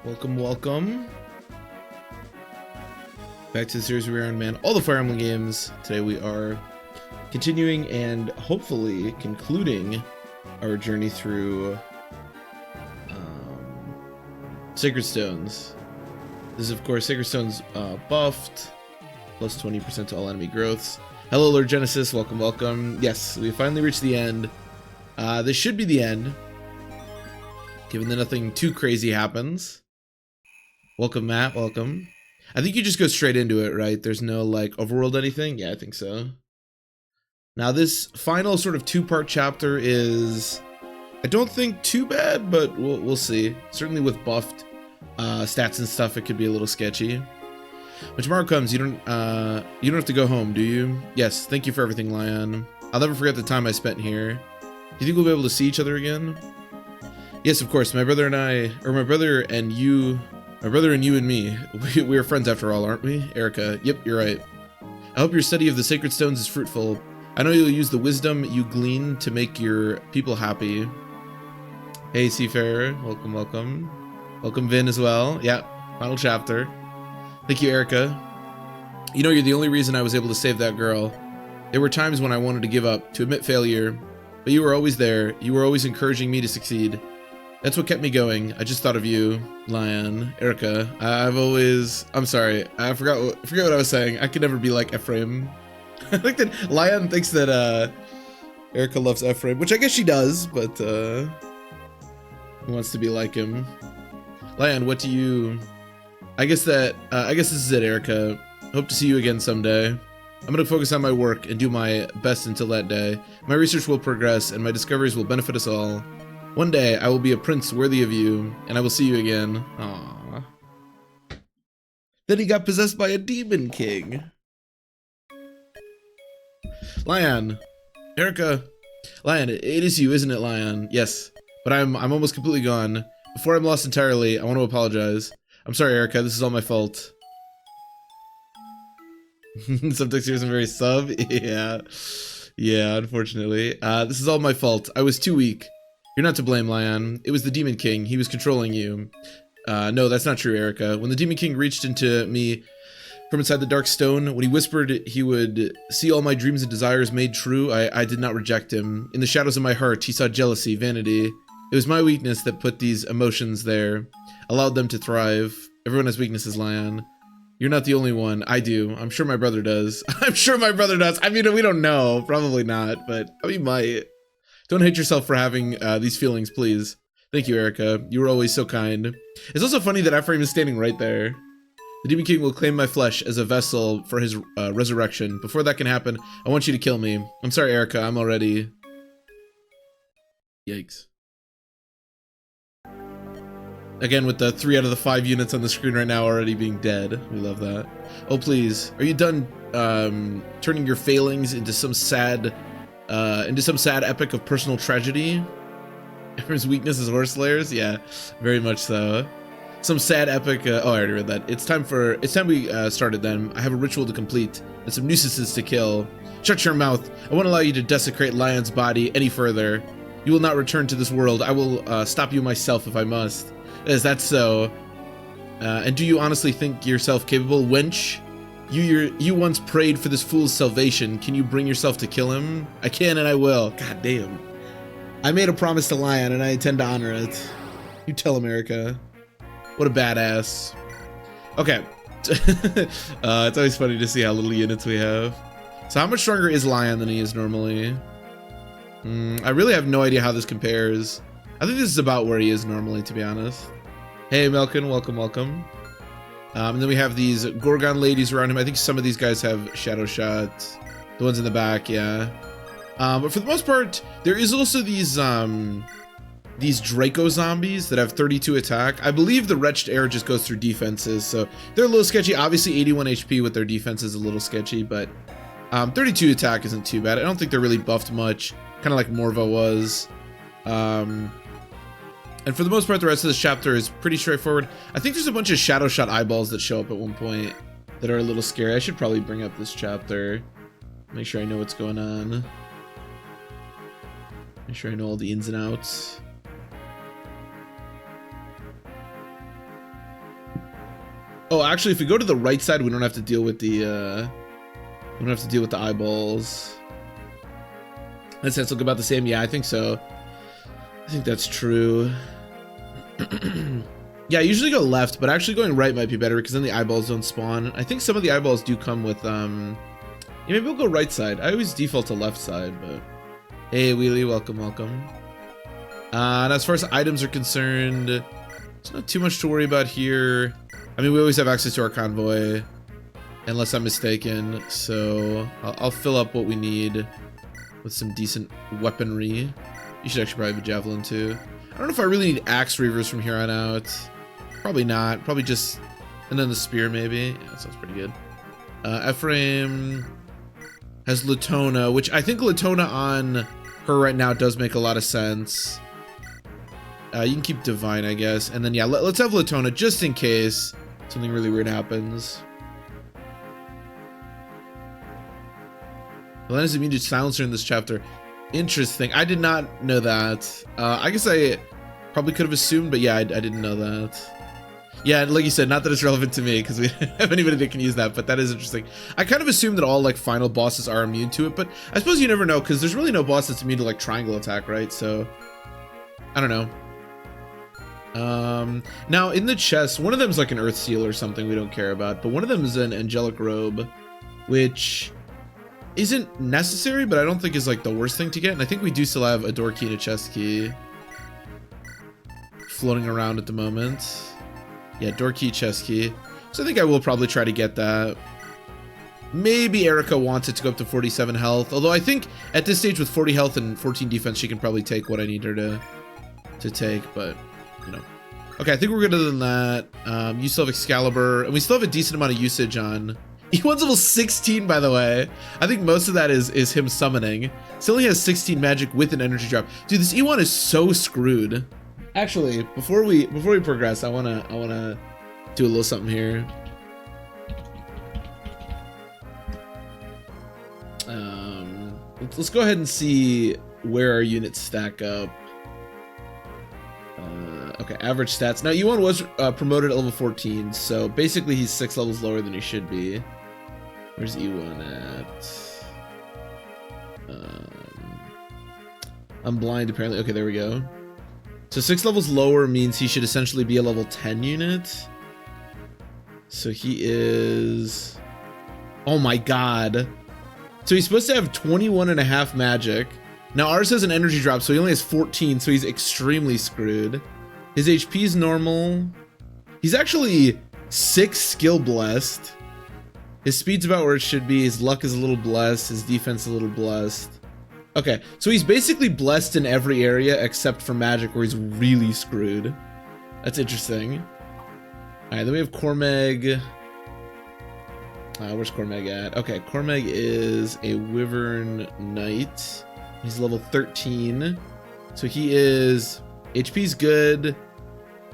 Welcome, welcome. Back to the series we are on, man. All the Fire Emblem games. Today we are continuing and hopefully concluding our journey through Sacred Stones. This is, of course, Sacred Stones buffed, plus 20% to all enemy growths. Hello, Lord Genesis. Welcome, welcome. Yes, we finally reached the end. This should be the end, given that nothing too crazy happens. Welcome, Matt. Welcome. I think you just go straight into it, right? There's no, like, overworld anything? Yeah, I think so. Now, this final sort of two-part chapter is, I don't think too bad, but we'll see. Certainly with buffed stats and stuff, it could be a little sketchy. When tomorrow comes, you don't have to go home, do you? Yes, thank you for everything, Lyon. I'll never forget the time I spent here. Do you think we'll be able to see each other again? Yes, of course. My brother and you and me. We are friends after all, aren't we? Erica. Yep, you're right. I hope your study of the sacred stones is fruitful. I know you'll use the wisdom you glean to make your people happy. Hey, Seafarer. Welcome, welcome. Welcome, Vin, as well. Yeah, final chapter. Thank you, Erica. You know, you're the only reason I was able to save that girl. There were times when I wanted to give up, to admit failure, but you were always there. You were always encouraging me to succeed. That's what kept me going. I just thought of you, Lyon, Erica. I'm sorry. I forgot what I was saying. I could never be like Ephraim. I think that Lyon thinks that Erica loves Ephraim, which I guess she does, but wants to be like him. Lyon, what do you? I guess this is it, Erica. Hope to see you again someday. I'm gonna focus on my work and do my best until that day. My research will progress and my discoveries will benefit us all. One day, I will be a prince worthy of you, and I will see you again. Aww. Then he got possessed by a demon king. Lyon. Erica. Lyon, it is you, isn't it, Lyon? Yes, but I'm almost completely gone. Before I'm lost entirely, I want to apologize. I'm sorry, Erica, this is all my fault. Subtext here isn't very sub. Yeah, unfortunately. This is all my fault. I was too weak. You're not to blame, Lyon. It was the Demon King. He was controlling you. No, that's not true, Erica. When the Demon King reached into me from inside the dark stone, when he whispered he would see all my dreams and desires made true, I did not reject him. In the shadows of my heart, he saw jealousy, vanity. It was my weakness that put these emotions there, allowed them to thrive. Everyone has weaknesses, Lyon. You're not the only one. I do. I'm sure my brother does. I'm sure my brother does. I mean, we don't know. Probably not, but we might. Don't hate yourself for having these feelings, please. Thank you, Erica. You were always so kind. It's also funny that Ephraim is standing right there. The Demon King will claim my flesh as a vessel for his resurrection. Before that can happen, I want you to kill me. I'm sorry, Erica. I'm already... Yikes. Again, with the 3 out of the 5 units on the screen right now already being dead. We love that. Oh, please. Are you done turning your failings into some sad epic of personal tragedy? Ephraim's weakness is horse slayers? Yeah, very much so. Some sad epic, oh, I already read that. It's time we started then. I have a ritual to complete and some nuisances to kill. Shut your mouth. I won't allow you to desecrate Lyon's body any further. You will not return to this world. I will stop you myself if I must. Is that so? And do you honestly think yourself capable, wench? You once prayed for this fool's salvation. Can you bring yourself to kill him? I can and I will. God damn. I made a promise to Lyon and I intend to honor it. You tell America. What a badass. Okay. It's always funny to see how little units we have. So how much stronger is Lyon than he is normally? I really have no idea how this compares. I think this is about where he is normally, to be honest. Hey, Melkin, welcome, welcome. And then we have these Gorgon ladies around him. I think some of these guys have Shadow Shot. The ones in the back, yeah. But for the most part, there is also these Draco zombies that have 32 attack. I believe the Wretched Air just goes through defenses, so they're a little sketchy. Obviously, 81 HP with their defense is a little sketchy, but 32 attack isn't too bad. I don't think they're really buffed much, kind of like Morva was. And for the most part, the rest of this chapter is pretty straightforward. I think there's a bunch of Shadow Shot eyeballs that show up at one point that are a little scary. I should probably bring up this chapter. Make sure I know what's going on. Make sure I know all the ins and outs. Oh, actually, if we go to the right side, we don't have to deal with the eyeballs. That sense look about the same. Yeah, I think so. I think that's true. Yeah, I usually go left, but actually going right might be better because then the eyeballs don't spawn. I think some of the eyeballs do come with yeah, maybe we'll go right side. I always default to left side, but hey, Wheelie, welcome, welcome. And as far as items are concerned, there's not too much to worry about here. I mean, we always have access to our convoy, unless I'm mistaken. So I'll fill up what we need with some decent weaponry. You should actually probably have a javelin too. I don't know if I really need axe reavers from here on out. Probably not. Probably just, and then the spear maybe. Yeah, that sounds pretty good. Ephraim has Latona, which I think Latona on her right now does make a lot of sense. You can keep Divine, I guess. And then, yeah, let's have Latona just in case something really weird happens. Helena's immune to Silencer in this chapter. Interesting. I did not know that. I guess I probably could have assumed, but yeah, I didn't know that. Yeah, like you said, not that it's relevant to me because we don't have anybody that can use that, but that is interesting. I kind of assumed that all like final bosses are immune to it, but I suppose you never know because there's really no boss that's immune to like triangle attack, right? So I don't know. Now in the chest, one of them is like an earth seal or something we don't care about, but one of them is an angelic robe, which isn't necessary, but I don't think is like the worst thing to get. And I think we do still have a door key and a chest key floating around at the moment. Yeah, door key, chest key. So I think I will probably try to get that. Maybe Erica wants it to go up to 47 health. Although I think at this stage with 40 health and 14 defense, she can probably take what I need her to take. But, you know. Okay, I think we're good other than that. You still have Excalibur. And we still have a decent amount of usage on... E1's level 16, by the way. I think most of that is him summoning. Still only has 16 magic with an energy drop. Dude, this E1 is so screwed. Actually, before we progress, I wanna do a little something here. Let's go ahead and see where our units stack up. Okay, average stats. Now E1 was promoted at level 14, so basically he's 6 levels lower than he should be. Where's E1 at? I'm blind apparently. Okay, there we go. So 6 levels lower means he should essentially be a level 10 unit. So he is... Oh my god. So he's supposed to have 21.5 magic. Now ours has an energy drop, so he only has 14, so he's extremely screwed. His HP is normal. He's actually 6 skill blessed. His speed's about where it should be. His luck is a little blessed. His defense a little blessed. Okay, so he's basically blessed in every area except for magic where he's really screwed. That's interesting. Alright, then we have Cormeg. Where's Cormeg at? Okay, Cormeg is a Wyvern Knight. He's level 13. So he is... HP's good.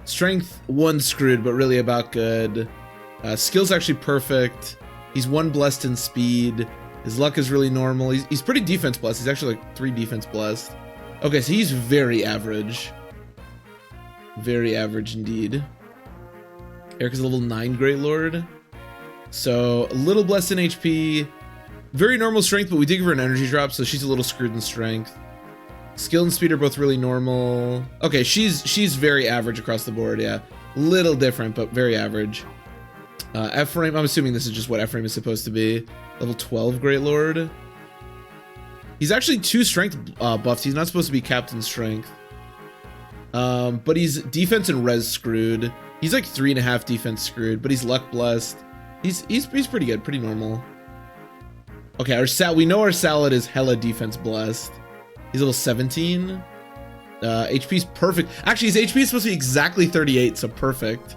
Strength 1 screwed, but really about good. Skill's actually perfect. He's 1 blessed in speed. His luck is really normal. He's pretty defense blessed. He's actually like 3 defense blessed. Okay, so he's very average. Very average indeed. Erica's level 9 Great Lord. So a little blessed in HP. Very normal strength, but we did give her an energy drop, so she's a little screwed in strength. Skill and speed are both really normal. Okay, she's very average across the board, yeah. Little different, but very average. Ephraim, I'm assuming this is just what Ephraim is supposed to be. Level 12 Great Lord. He's actually 2 strength buffs. He's not supposed to be captain strength. But he's defense and res screwed. He's like 3.5 defense screwed, but he's luck blessed. He's pretty good, pretty normal. Okay, we know our Salad is hella defense blessed. He's level 17. HP's perfect. Actually, his HP is supposed to be exactly 38, so perfect.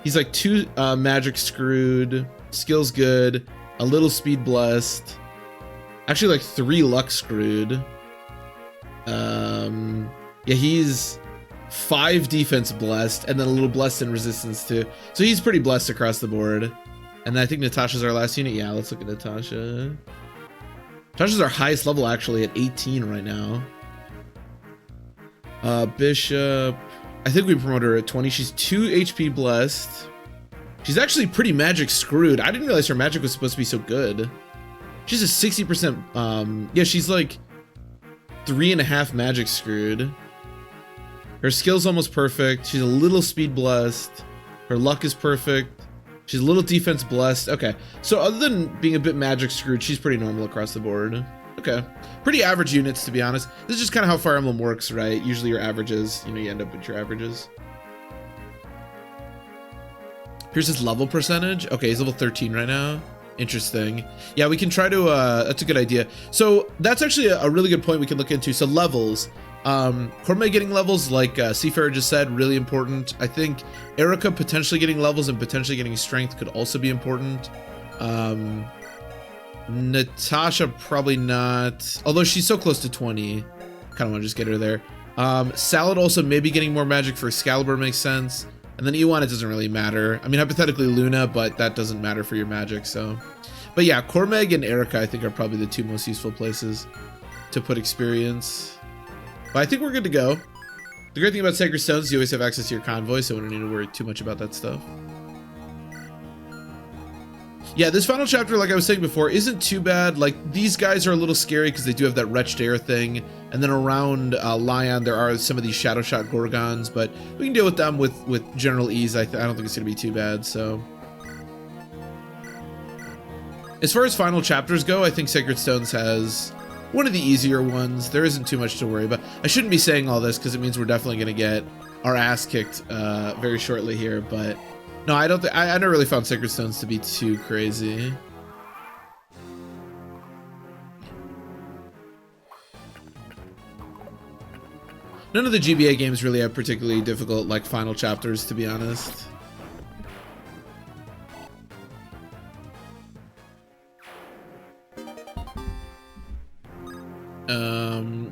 He's like 2 magic screwed. Skill's good. A little speed blessed. Actually, like 3 luck screwed. Yeah, he's 5 defense blessed, and then a little blessed in resistance too. So he's pretty blessed across the board. And I think Natasha's our last unit. Yeah, let's look at Natasha. Natasha's our highest level actually at 18 right now. Bishop. I think we promoted her at 20. She's 2 HP blessed. She's actually pretty magic screwed. I didn't realize her magic was supposed to be so good. She's a 60%, yeah, she's like 3.5 magic screwed. Her skill's almost perfect. She's a little speed blessed. Her luck is perfect. She's a little defense blessed. Okay, so other than being a bit magic screwed, she's pretty normal across the board. Okay, pretty average units, to be honest. This is just kind of how Fire Emblem works, right? Usually your averages, you know, you end up with your averages. Here's his level percentage. Okay, he's level 13 right now. Interesting. Yeah, we can try to, that's a good idea. So that's actually a really good point we can look into. So levels. Cormay getting levels, like Seafarer just said, really important. I think Erica potentially getting levels and potentially getting strength could also be important. Natasha probably not, although she's so close to 20. Kind of want to just get her there. Salad also maybe getting more magic for Excalibur makes sense. And then Ewan, it doesn't really matter. I mean, hypothetically Luna, but that doesn't matter for your magic, so. But yeah, Cormeg and Erica, I think, are probably the two most useful places to put experience. But I think we're good to go. The great thing about Sacred Stones is you always have access to your convoy, so we don't need to worry too much about that stuff. Yeah, this final chapter, like I was saying before, isn't too bad. Like, these guys are a little scary because they do have that Wretched Air thing. And then around Lyon, there are some of these Shadow Shot Gorgons, but we can deal with them with general ease. I don't think it's going to be too bad, so. As far as final chapters go, I think Sacred Stones has one of the easier ones. There isn't too much to worry about. I shouldn't be saying all this because it means we're definitely going to get our ass kicked very shortly here, but no, I don't think I never really found Sacred Stones to be too crazy. None of the GBA games really have particularly difficult, like, final chapters, to be honest.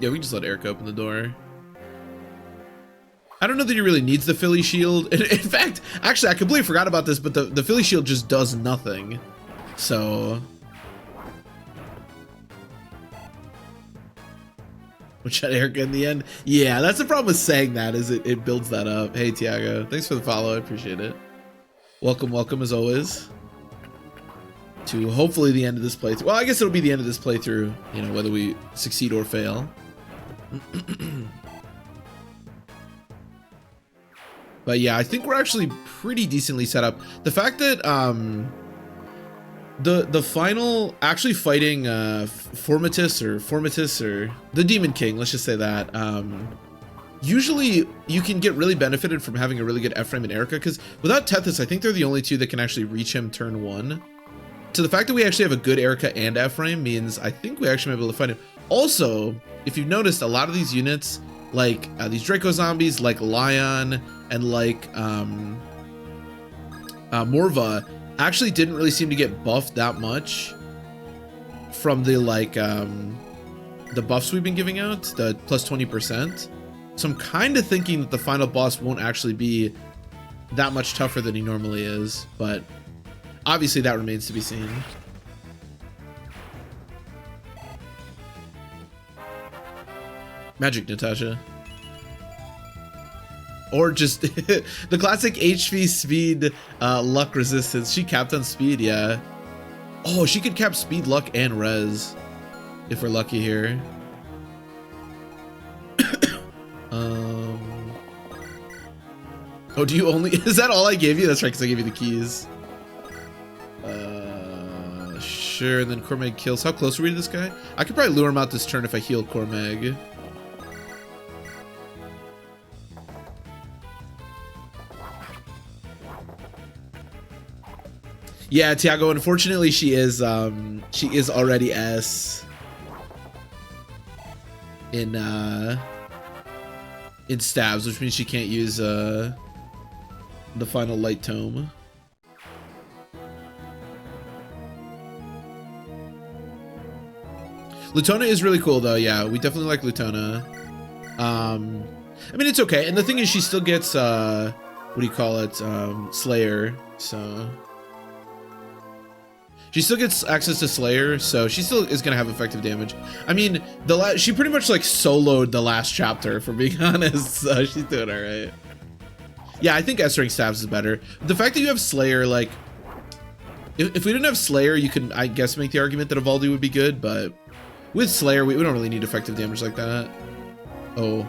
Yeah, we can just let Eric open the door. I don't know that he really needs the Philly Shield. In fact, actually, I completely forgot about this, but the Philly Shield just does nothing. So. Which shot Erica in the end. Yeah, that's the problem with saying that, is it builds that up. Hey, Tiago. Thanks for the follow. I appreciate it. Welcome, welcome, as always. To hopefully the end of this playthrough. Well, I guess it'll be the end of this playthrough, you know, whether we succeed or fail. But yeah, I think we're actually pretty decently set up. The fact that the final actually fighting Formatus or the Demon King, let's just say that, usually you can get really benefited from having a really good Ephraim and Erica, because without Tethys, I think they're the only two that can actually reach him turn one. So the fact that we actually have a good Erica and Ephraim means I think we actually might be able to fight him. Also, if you've noticed, a lot of these units, like these Draco zombies, like Lyon and like Morva, actually didn't really seem to get buffed that much from the the buffs we've been giving out, the plus 20%. So I'm kind of thinking that the final boss won't actually be that much tougher than he normally is, but obviously that remains to be seen. Magic, Natasha. Or just the classic HV speed luck resistance. She capped on speed, yeah. Oh, she could cap speed, luck, and res if we're lucky here. Oh, do you only, is that all I gave you? That's right, because I gave you the keys. Sure, and then Cormeg kills. How close are we to this guy? I could probably lure him out this turn if I heal Cormeg. Yeah, Tiago, unfortunately she is already S in stabs, which means she can't use the final light tome. Lutona is really cool though, yeah. We definitely like Lutona. I mean, it's okay. And the thing is, she still gets what do you call it? Slayer, so she still gets access to Slayer, so she still is gonna have effective damage. I mean, she pretty much like soloed the last chapter, for being honest, so she's doing all right. Yeah, I think S-rank staffs is better. The fact that you have Slayer, like, if we didn't have Slayer, you can, I guess, make the argument that Evaldi would be good, but with Slayer, we don't really need effective damage like that. Oh,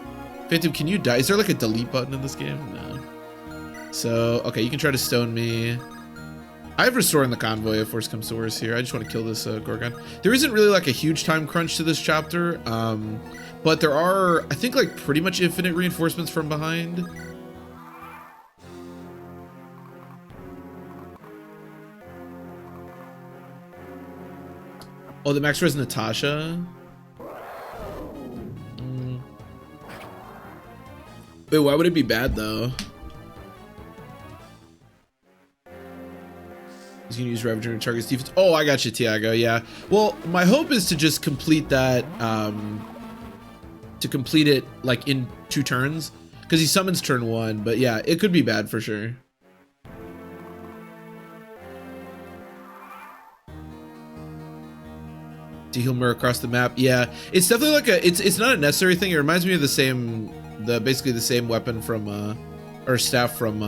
Phantom, can you die? Is there like a delete button in this game? No. So, okay, you can try to stone me. I have Restore in the Convoy if worse comes to worse here. I just want to kill this Gorgon. There isn't really like a huge time crunch to this chapter, but there are, I think, like pretty much infinite reinforcements from behind. Oh, the max res Natasha. Wait, why would it be bad though? He's gonna use Ravager and target's defense. Oh, I got you, Tiago. Yeah. Well, my hope is to just complete that, to complete it like in 2 turns, because he summons turn 1. But yeah, it could be bad for sure. To heal Mur across the map. Yeah, it's definitely like a. It's not a necessary thing. It reminds me of basically the same weapon from, or staff from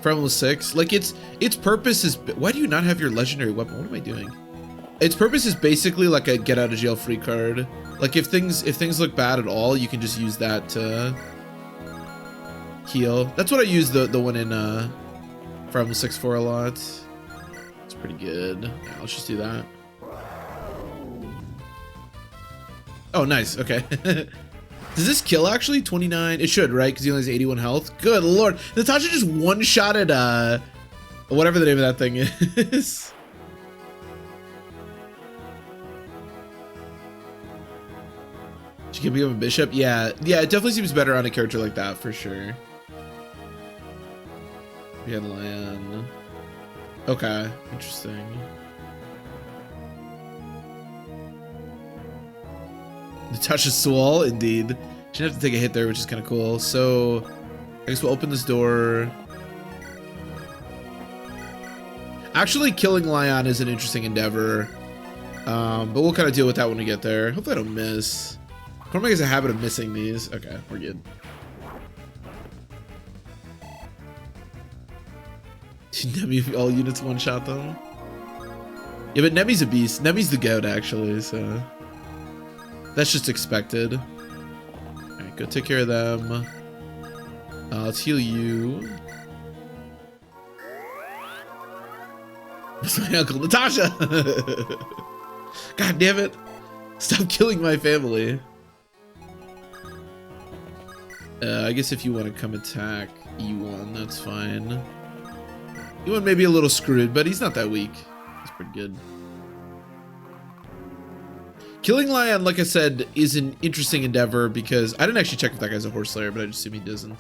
Fire Emblem 6. Like its purpose is, why do you not have your legendary weapon? What am I doing? Its purpose is basically like a get out of jail free card. Like if things look bad at all, you can just use that to heal. That's what I use the one in Fire Emblem 6 for a lot. It's pretty good. Yeah, let's just do that. Oh, nice. Okay. Does this kill actually? 29? It should, right? Because he only has 81 health. Good lord. Natasha just one-shotted, whatever the name of that thing is. She can become a bishop? Yeah. Yeah, it definitely seems better on a character like that, for sure. We had Lyon. Okay. Interesting. Natasha's Swall, indeed. She didn't have to take a hit there, which is kind of cool. So, I guess we'll open this door. Actually, killing Lyon is an interesting endeavor. But we'll kind of deal with that when we get there. Hopefully I don't miss. Cormac has a habit of missing these. Okay, we're good. Nemi, all units one shot though. Yeah, but Nemi's a beast. Nemi's the goat, actually, so. That's just expected. Alright, go take care of them. Let's heal you. That's my uncle, Natasha! God damn it. Stop killing my family. I guess if you want to come attack E1, that's fine. E1 may be a little screwed, but he's not that weak. He's pretty good. Killing Lyon, like I said, is an interesting endeavor because I didn't actually check if that guy's a horse slayer, but I just assume he doesn't.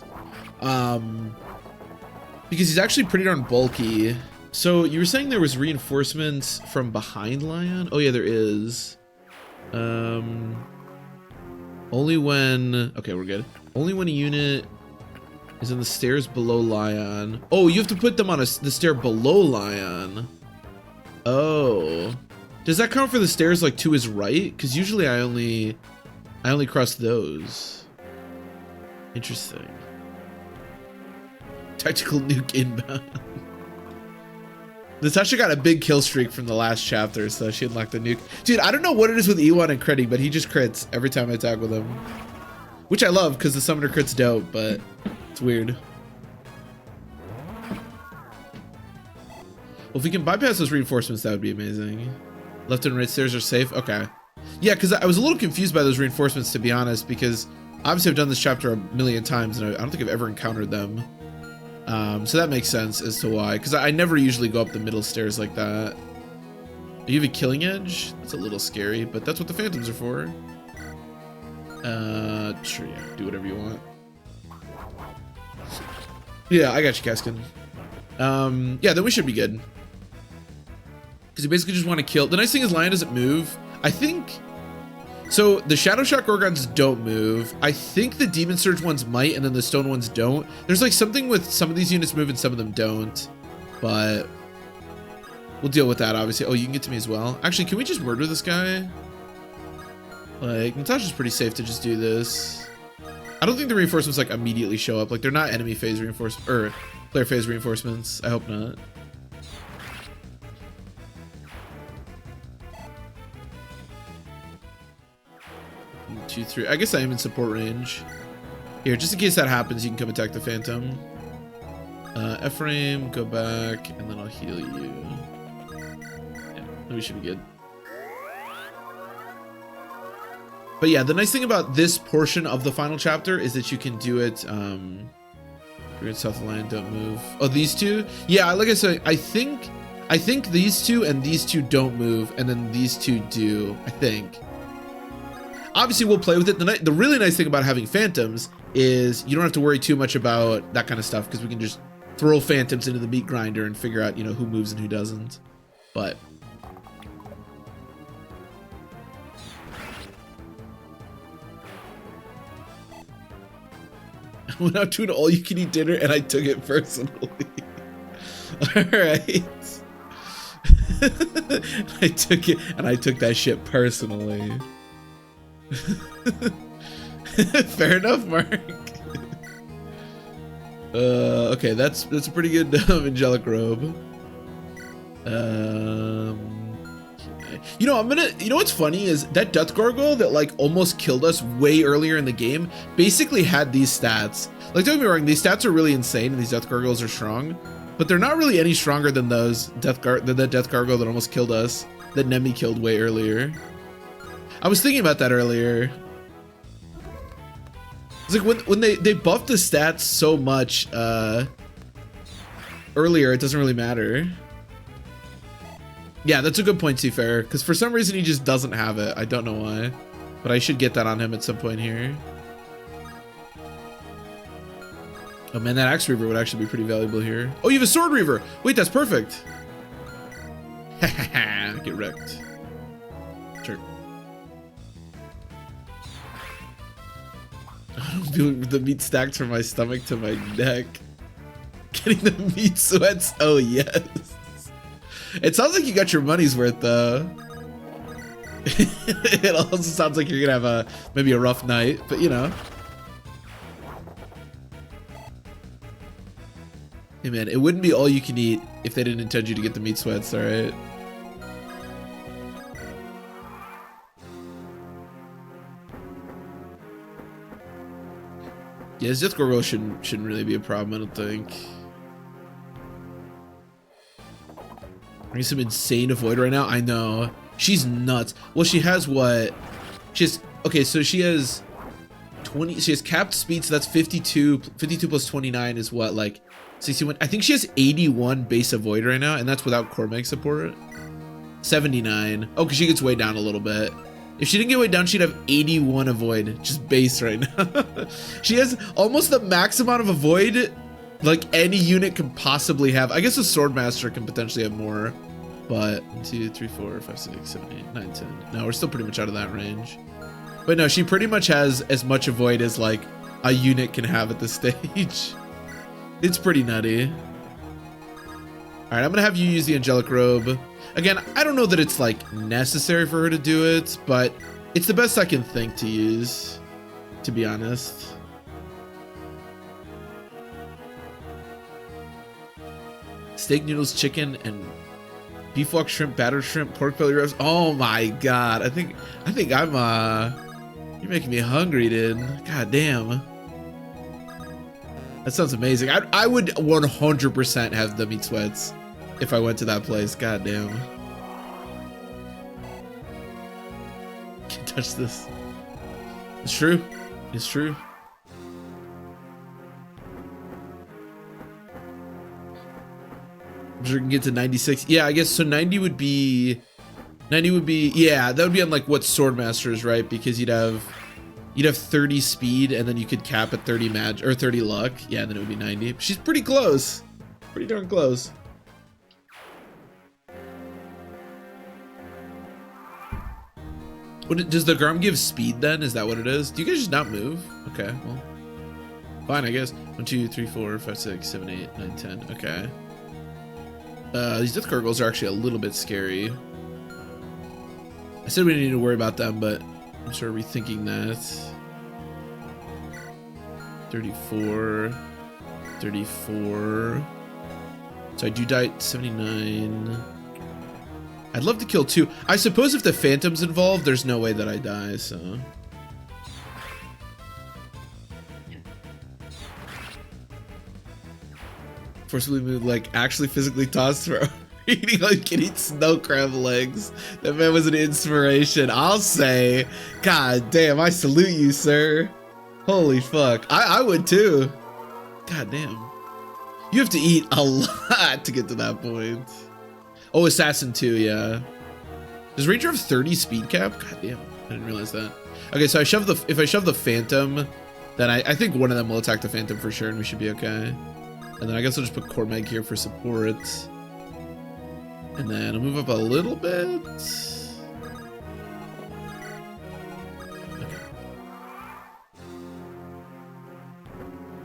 Because he's actually pretty darn bulky. So you were saying there was reinforcements from behind Lyon? Oh yeah, there is. Only when, okay, we're good. Only when a unit is in the stairs below Lyon. Oh, you have to put them on the stair below Lyon. Oh. Does that count for the stairs like to his right? Because usually I only cross those. Interesting. Tactical nuke inbound. Natasha got a big kill streak from the last chapter, so she unlocked the nuke. Dude, I don't know what it is with E1 and critting, but he just crits every time I attack with him. Which I love, because the summoner crit's dope, but it's weird. Well, if we can bypass those reinforcements, that would be amazing. Left and right stairs are safe? Okay. Yeah, because I was a little confused by those reinforcements, to be honest, because obviously I've done this chapter a million times, and I don't think I've ever encountered them. So that makes sense as to why, because I never usually go up the middle stairs like that. You have a killing edge? It's a little scary, but that's what the phantoms are for. Sure, yeah, do whatever you want. Yeah, I got you, Kaskin. Yeah, then we should be good. Because you basically just want to kill. The nice thing is Lyon doesn't move. I think. So the Shadow Shot Gorgons don't move. I think the Demon Surge ones might, and then the Stone ones don't. There's like something with some of these units move and some of them don't. But we'll deal with that, obviously. Oh, you can get to me as well. Actually, can we just murder this guy? Like, Natasha's pretty safe to just do this. I don't think the reinforcements like immediately show up. Like they're not enemy phase reinforcements or player phase reinforcements. I hope not. 1, 2, 3. I guess I am in support range. Here, just in case that happens, you can come attack the Phantom. Ephraim, go back, and then I'll heal you. Yeah, we should be good. But yeah, the nice thing about this portion of the final chapter is that you can do it. You're in South Lyon, don't move. Oh, these two? Yeah, like I said, I think these two and these two don't move, and then these two do. I think. Obviously, we'll play with it. The really nice thing about having Phantoms is you don't have to worry too much about that kind of stuff because we can just throw Phantoms into the meat grinder and figure out, you know, who moves and who doesn't. But I went out to an all-you-can-eat dinner and I took it personally. All right. I took it and I took that shit personally. Fair enough, Mark. Okay, that's a pretty good angelic robe. You know, you know what's funny is that Death Gargoyle that like almost killed us way earlier in the game basically had these stats. Like, don't get me wrong, these stats are really insane and these Death Gargoyles are strong, but they're not really any stronger than those Death Gargoyle that almost killed us, that Nemi killed way earlier. I was thinking about that earlier. It's like when they buffed the stats so much earlier, it doesn't really matter. Yeah, that's a good point, Seafarer, because for some reason he just doesn't have it. I don't know why, but I should get that on him at some point here. Oh man, that Axe Reaver would actually be pretty valuable here. Oh, you have a Sword Reaver! Wait, that's perfect! Hahaha, get wrecked. Sure. The meat stacked from my stomach to my neck. Getting the meat sweats. Oh yes. It sounds like you got your money's worth though. It also sounds like you're gonna have maybe a rough night, but you know. Hey man, it wouldn't be all you can eat if they didn't intend you to get the meat sweats, alright? Yeah, this Death Gargoyle shouldn't really be a problem, I don't think. I need some insane avoid right now. I know. She's nuts. Well, she has what? She has, okay, so she has 20, she has capped speed, so that's 52. 52 plus 29 is what, like 61. I think she has 81 base avoid right now, and that's without Cormag support. 79. Oh, because she gets way down a little bit. If she didn't get way down, she'd have 81 avoid, just base right now. She has almost the max amount of avoid like any unit can possibly have. I guess a Swordmaster can potentially have more, but 1, 2, 3, 4, 5, 6, 7, 8, 9, 10. No, we're still pretty much out of that range. But no, she pretty much has as much avoid as like a unit can have at this stage. It's pretty nutty. All right, I'm gonna have you use the Angelic Robe. Again, I don't know that it's like necessary for her to do it, but it's the best I can think to use, to be honest. Steak, noodles, chicken, and beef walk shrimp, battered shrimp, pork belly ribs. Oh my god, I think I'm you're making me hungry, dude. God damn. That sounds amazing. I would 100% have the meat sweats if I went to that place. God damn. Can't touch this. It's true. It's true. I'm sure we can get to 96. Yeah, I guess so. 90 would be. Yeah, that would be on like what Swordmasters, right? Because you'd have 30 speed, and then you could cap at 30 magic or 30 luck. Yeah, and then it would be 90. She's pretty close. Pretty darn close. Does the Garm give speed then? Is that what it is? Do you guys just not move? Okay, well, fine, I guess. 1, 2, 3, 4, 5, 6, 7, 8, 9, 10. Okay. These Death Gargoyles are actually a little bit scary. I said we didn't need to worry about them, but I'm sort of rethinking that. 34, 34. So I do die at 79. I'd love to kill 2. I suppose if the Phantom's involved, there's no way that I die, so. Forcibly move, like, actually physically toss throw. Eating like can eat snow crab legs. That man was an inspiration. I'll say, God damn, I salute you, sir. Holy fuck. I would too. God damn. You have to eat a lot to get to that point. Oh, Assassin 2, yeah. Does Ranger have 30 speed cap? God damn, I didn't realize that. Okay, so if I shove the Phantom, then I think one of them will attack the Phantom for sure and we should be okay. And then I guess I'll just put Cormag here for support. And then I'll move up a little bit. Okay.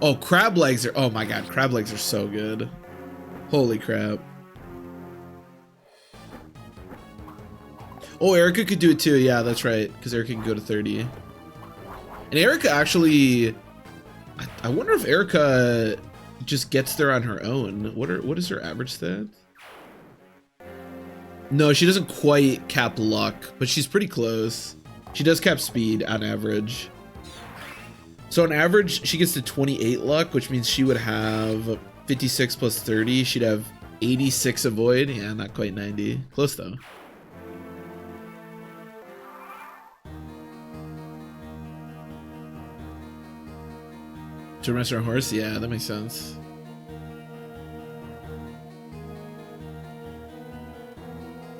Oh, crab legs are, oh my god, crab legs are so good. Holy crap. Oh, Erica could do it too. Yeah, that's right. Because Erica can go to 30. And Erica actually, I wonder if Erica just gets there on her own. What is her average stat? No, she doesn't quite cap luck, but she's pretty close. She does cap speed on average. So on average, she gets to 28 luck, which means she would have 56 plus 30. She'd have 86 avoid. Yeah, not quite 90. Close though. To rest our horse? Yeah, that makes sense.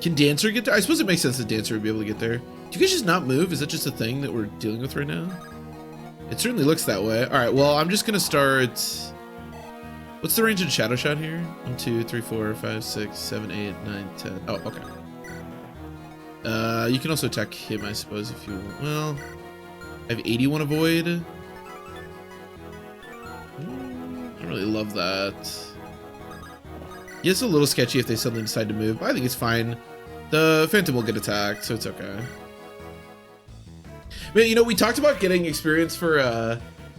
Can Dancer get there? I suppose it makes sense that Dancer would be able to get there. Do you guys just not move? Is that just a thing that we're dealing with right now? It certainly looks that way. All right, well, I'm just gonna start. What's the range in Shadow Shot here? 1, 2, 3, 4, 5, 6, 7, 8, 9, 10. Oh, okay. You can also attack him, I suppose, if you want. Well, I have 81 avoid. I don't really love that. Yeah, it's a little sketchy if they suddenly decide to move, but I think it's fine. The Phantom will get attacked, so it's okay. But you know, we talked about getting experience for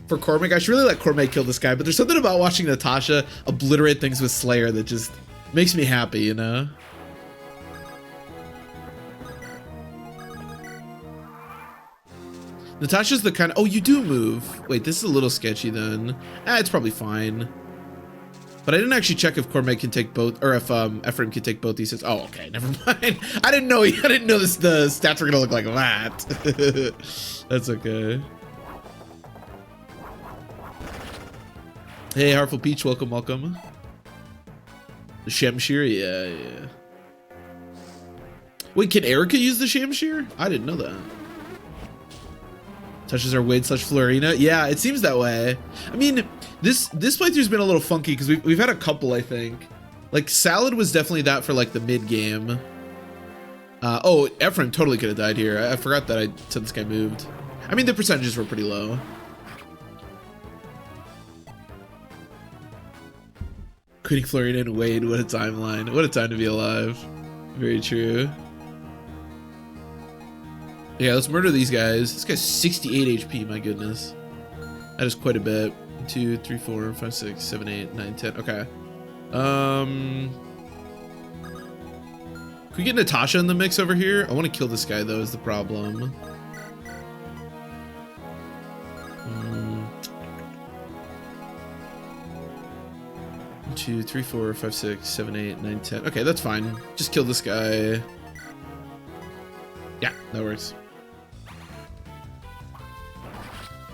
Cormag. I should really let Cormag kill this guy, but there's something about watching Natasha obliterate things with Slayer that just makes me happy, you know? Natasha's the kind of, oh, you do move. Wait, this is a little sketchy then. It's probably fine. But I didn't actually check if Cormag can take both, or if Ephraim can take both these hits. Oh, okay, never mind. I didn't know this, the stats were gonna look like that. That's okay. Hey, Harmful Peach, welcome, welcome. The Shamshir, yeah. Wait, can Erica use the Shamshir? I didn't know that. Touches our Wade / Florina. Yeah, it seems that way. I mean, this playthrough's been a little funky because we've had a couple, I think. Like Salad was definitely that for like the mid game. Oh, Ephraim totally could have died here. I forgot that I said this guy moved. I mean, the percentages were pretty low. Quitting Florina and Wade, what a timeline. What a time to be alive. Very true. Yeah, let's murder these guys. This guy's 68 HP, my goodness. That is quite a bit. 1, 2, 3, 4, 5, 6, 7, 8, 9, 10. Okay. Can we get Natasha in the mix over here? I want to kill this guy though, is the problem. 1, 2, 3, 4, 5, 6, 7, 8, 9, 10. Okay, that's fine. Just kill this guy. Yeah, that works.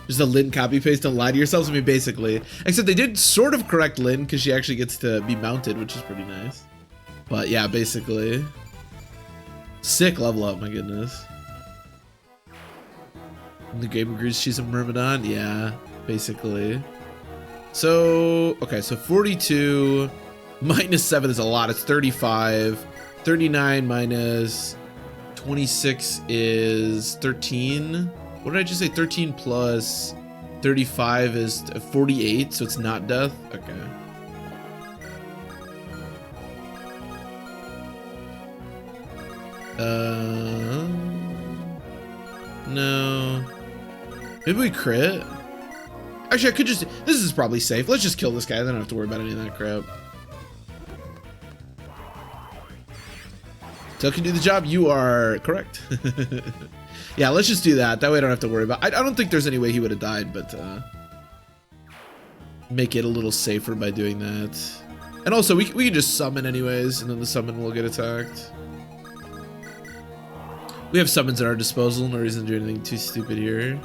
Just a Lynn copy paste, don't lie to yourselves. I mean, basically. Except they did sort of correct Lynn because she actually gets to be mounted, which is pretty nice. But yeah, basically. Sick level up, my goodness. And the game agrees she's a Myrmidon. Yeah, basically. So, okay, so 42 minus 7 is a lot. It's 35. 39 minus 26 is 13. What did I just say? 13 plus 35 is 48, so it's not death? Okay. No. Maybe we crit? Actually, I could just... This is probably safe. Let's just kill this guy. I don't have to worry about any of that crap. Tail can do the job. You are correct. Yeah, let's just do that. That way I don't have to worry about... I don't think there's any way he would have died, but... make it a little safer by doing that. And also, we can just summon anyways, and then the summon will get attacked. We have summons at our disposal. No reason to do anything too stupid here.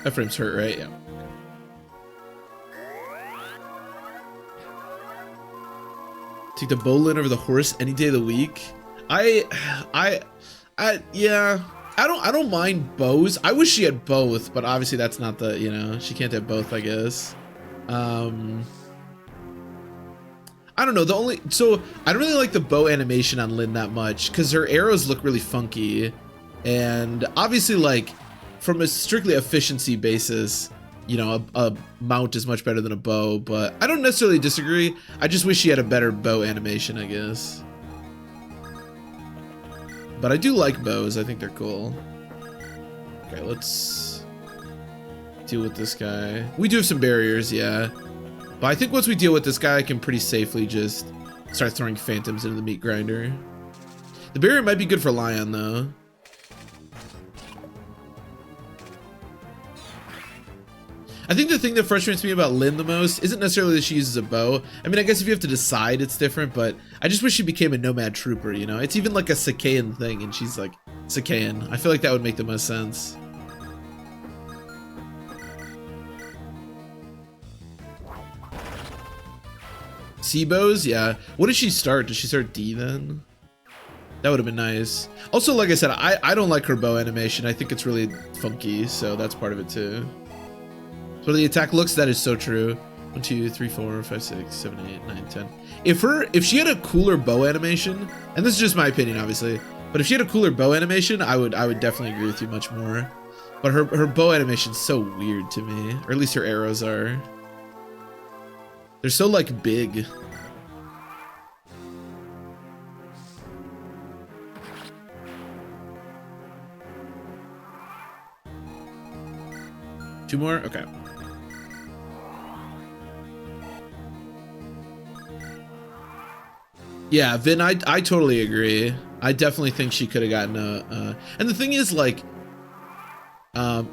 That frame's hurt, right? Yeah. Take the bowline over the horse any day of the week. Yeah. I don't mind bows. I wish she had both, but obviously that's not the, you know, she can't have both, I guess. I don't know. So I don't really like the bow animation on Lyn that much because her arrows look really funky, and obviously, like, from a strictly efficiency basis, you know, a mount is much better than a bow, but I don't necessarily disagree. I just wish she had a better bow animation, I guess. But I do like bows. I think they're cool. Okay, let's deal with this guy. We do have some barriers, yeah. But I think once we deal with this guy, I can pretty safely just start throwing phantoms into the meat grinder. The barrier might be good for Lyon, though. I think the thing that frustrates me about Lyn the most isn't necessarily that she uses a bow. I mean, I guess if you have to decide, it's different, but I just wish she became a nomad trooper, you know? It's even like a Sakaean thing, and she's like Sakaean. I feel like that would make the most sense. C bows? Yeah. What did she start? Did she start D then? That would have been nice. Also, like I said, I don't like her bow animation. I think it's really funky, so that's part of it too. So the attack looks, that is so true. 1, 2, 3, 4, 5, 6, 7, 8, 9, 10. If she had a cooler bow animation, and this is just my opinion, obviously, but if she had a cooler bow animation, I would definitely agree with you much more. But her bow animation's so weird to me, or at least her arrows are. They're so like big. Two more? Okay. Yeah, Vin, I totally agree. I definitely think she could have gotten and the thing is, like,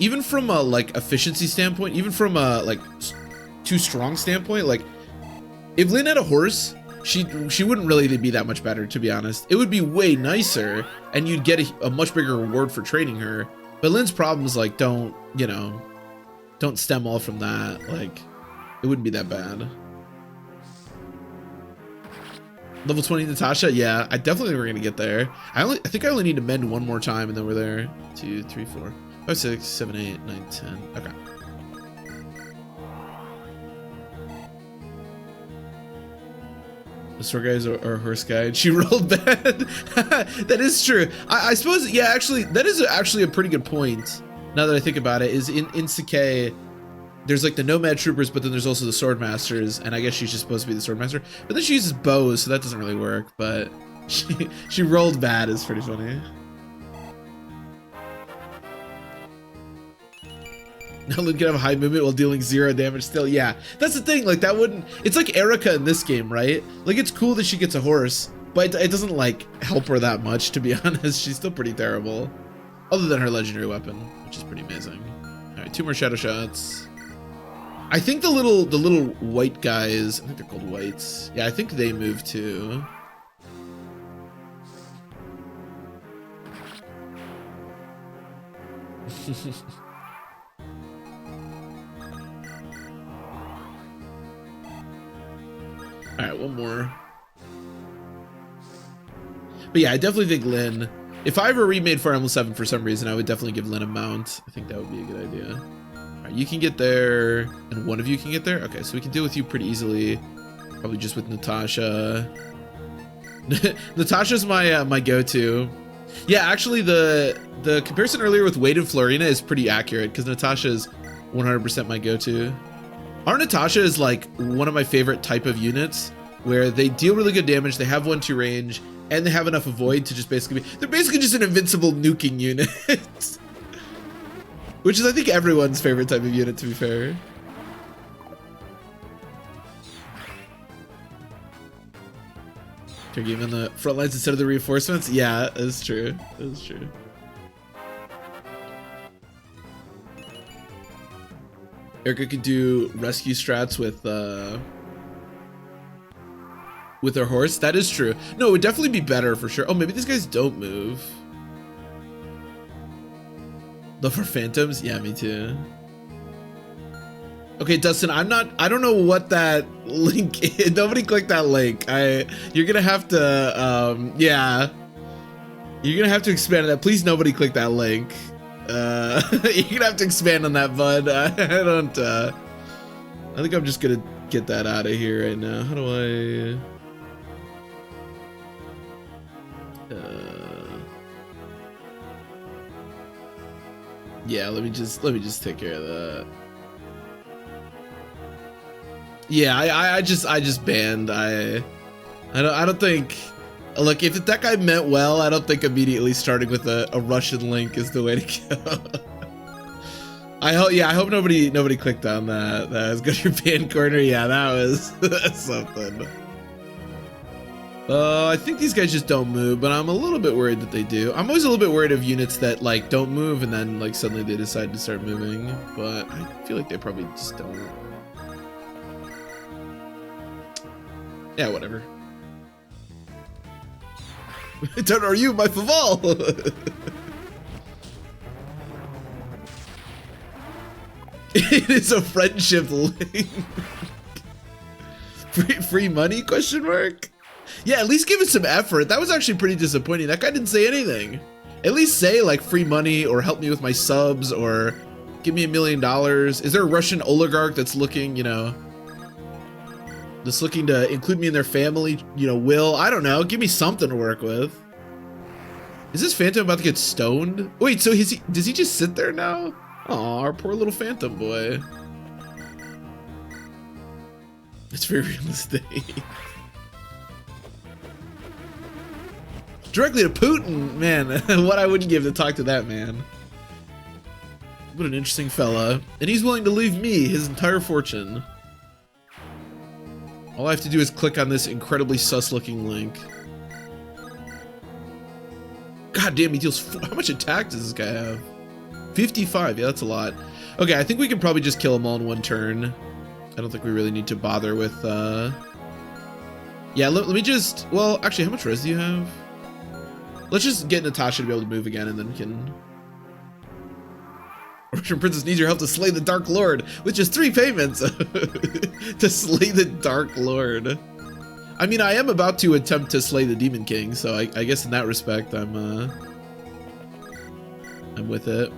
even from a like efficiency standpoint, even from a like too strong standpoint, like if Lyn had a horse, she wouldn't really be that much better, to be honest. It would be way nicer, and you'd get a much bigger reward for training her. But Lyn's problems, like, don't stem all from that. Like, it wouldn't be that bad. Level 20 Natasha, yeah, I definitely think we're gonna get there. I think I only need to mend one more time, and then we're there. 2, 3, 4, 5, 6, 7, 8, 9, 10. Okay. The sword guys are horse guide. She rolled bad. That is true. I suppose, yeah, actually, that is actually a pretty good point. Now that I think about it, is in Sakai, there's like the nomad troopers, but then there's also the sword masters, and I guess she's just supposed to be the sword master. But then she uses bows, so that doesn't really work. But she rolled bad is pretty funny. Now Lyn can have a high movement while dealing 0 damage still. Yeah, that's the thing. Like, that wouldn't... It's like Erica in this game, right? Like, it's cool that she gets a horse, but it doesn't, like, help her that much, to be honest. She's still pretty terrible. Other than her legendary weapon, which is pretty amazing. All right, 2 more shadow shots. I think the little white guys, I think they're called whites. Yeah, I think they move too. All right, one more. But yeah, I definitely think Lyn, if I ever remade Fire Emblem 7 for some reason, I would definitely give Lyn a mount. I think that would be a good idea. All right, you can get there, and one of you can get there? Okay, so we can deal with you pretty easily. Probably just with Natasha. Natasha's my go-to. Yeah, actually, the comparison earlier with Wade and Florina is pretty accurate, because Natasha is 100% my go-to. Our Natasha is like one of my favorite type of units, where they deal really good damage, they have 1-2 range, and they have enough avoid to just basically be... They're basically just an invincible nuking unit. Which is, I think, everyone's favorite type of unit, to be fair. They're giving the front lines instead of the reinforcements? Yeah, that's true. That's true. Erica could do rescue strats with her horse. That is true. No, it would definitely be better for sure. Oh, maybe these guys don't move. Love for phantoms? Yeah, me too. Okay, Dustin, I don't know what that link is. Nobody clicked that link. You're gonna have to, yeah. You're gonna have to expand on that. Please, nobody click that link. You're gonna have to expand on that, bud. I think I'm just gonna get that out of here right now. How do I... yeah, let me just take care of that. Yeah, I just banned. I don't think. Look, if that guy meant well, I don't think immediately starting with a Russian link is the way to go. I hope nobody clicked on that. That was good. Your ban corner. Yeah, that was something. I think these guys just don't move, but I'm a little bit worried that they do. I'm always a little bit worried of units that like don't move and then like suddenly they decide to start moving, but I feel like they probably just don't. Yeah, whatever. Don't are you my Faval? It is a friendship link. Free money? Question mark. Yeah, at least give it some effort. That was actually pretty disappointing. That guy didn't say anything. At least say like free money or help me with my subs or give me $1 million. Is there a Russian oligarch that's looking, that's looking to include me in their family, will? I don't know. Give me something to work with. Is this Phantom about to get stoned? Wait, so does he just sit there now? Aw, our poor little Phantom boy. It's very realistic. Directly to Putin, man. What I wouldn't give to talk to that man. What an interesting fella. And he's willing to leave me his entire fortune. All I have to do is click on this incredibly sus looking link. God damn, he deals how much attack does this guy have? 55, yeah, that's a lot. Okay, I think we can probably just kill them all in one turn. I don't think we really need to bother with, yeah, let me just, well, actually, how much res do you have? Let's just get Natasha to be able to move again, and then we can... Russian Princess needs your help to slay the Dark Lord, with just 3 payments to slay the Dark Lord. I mean, I am about to attempt to slay the Demon King, so I guess in that respect, I'm with it.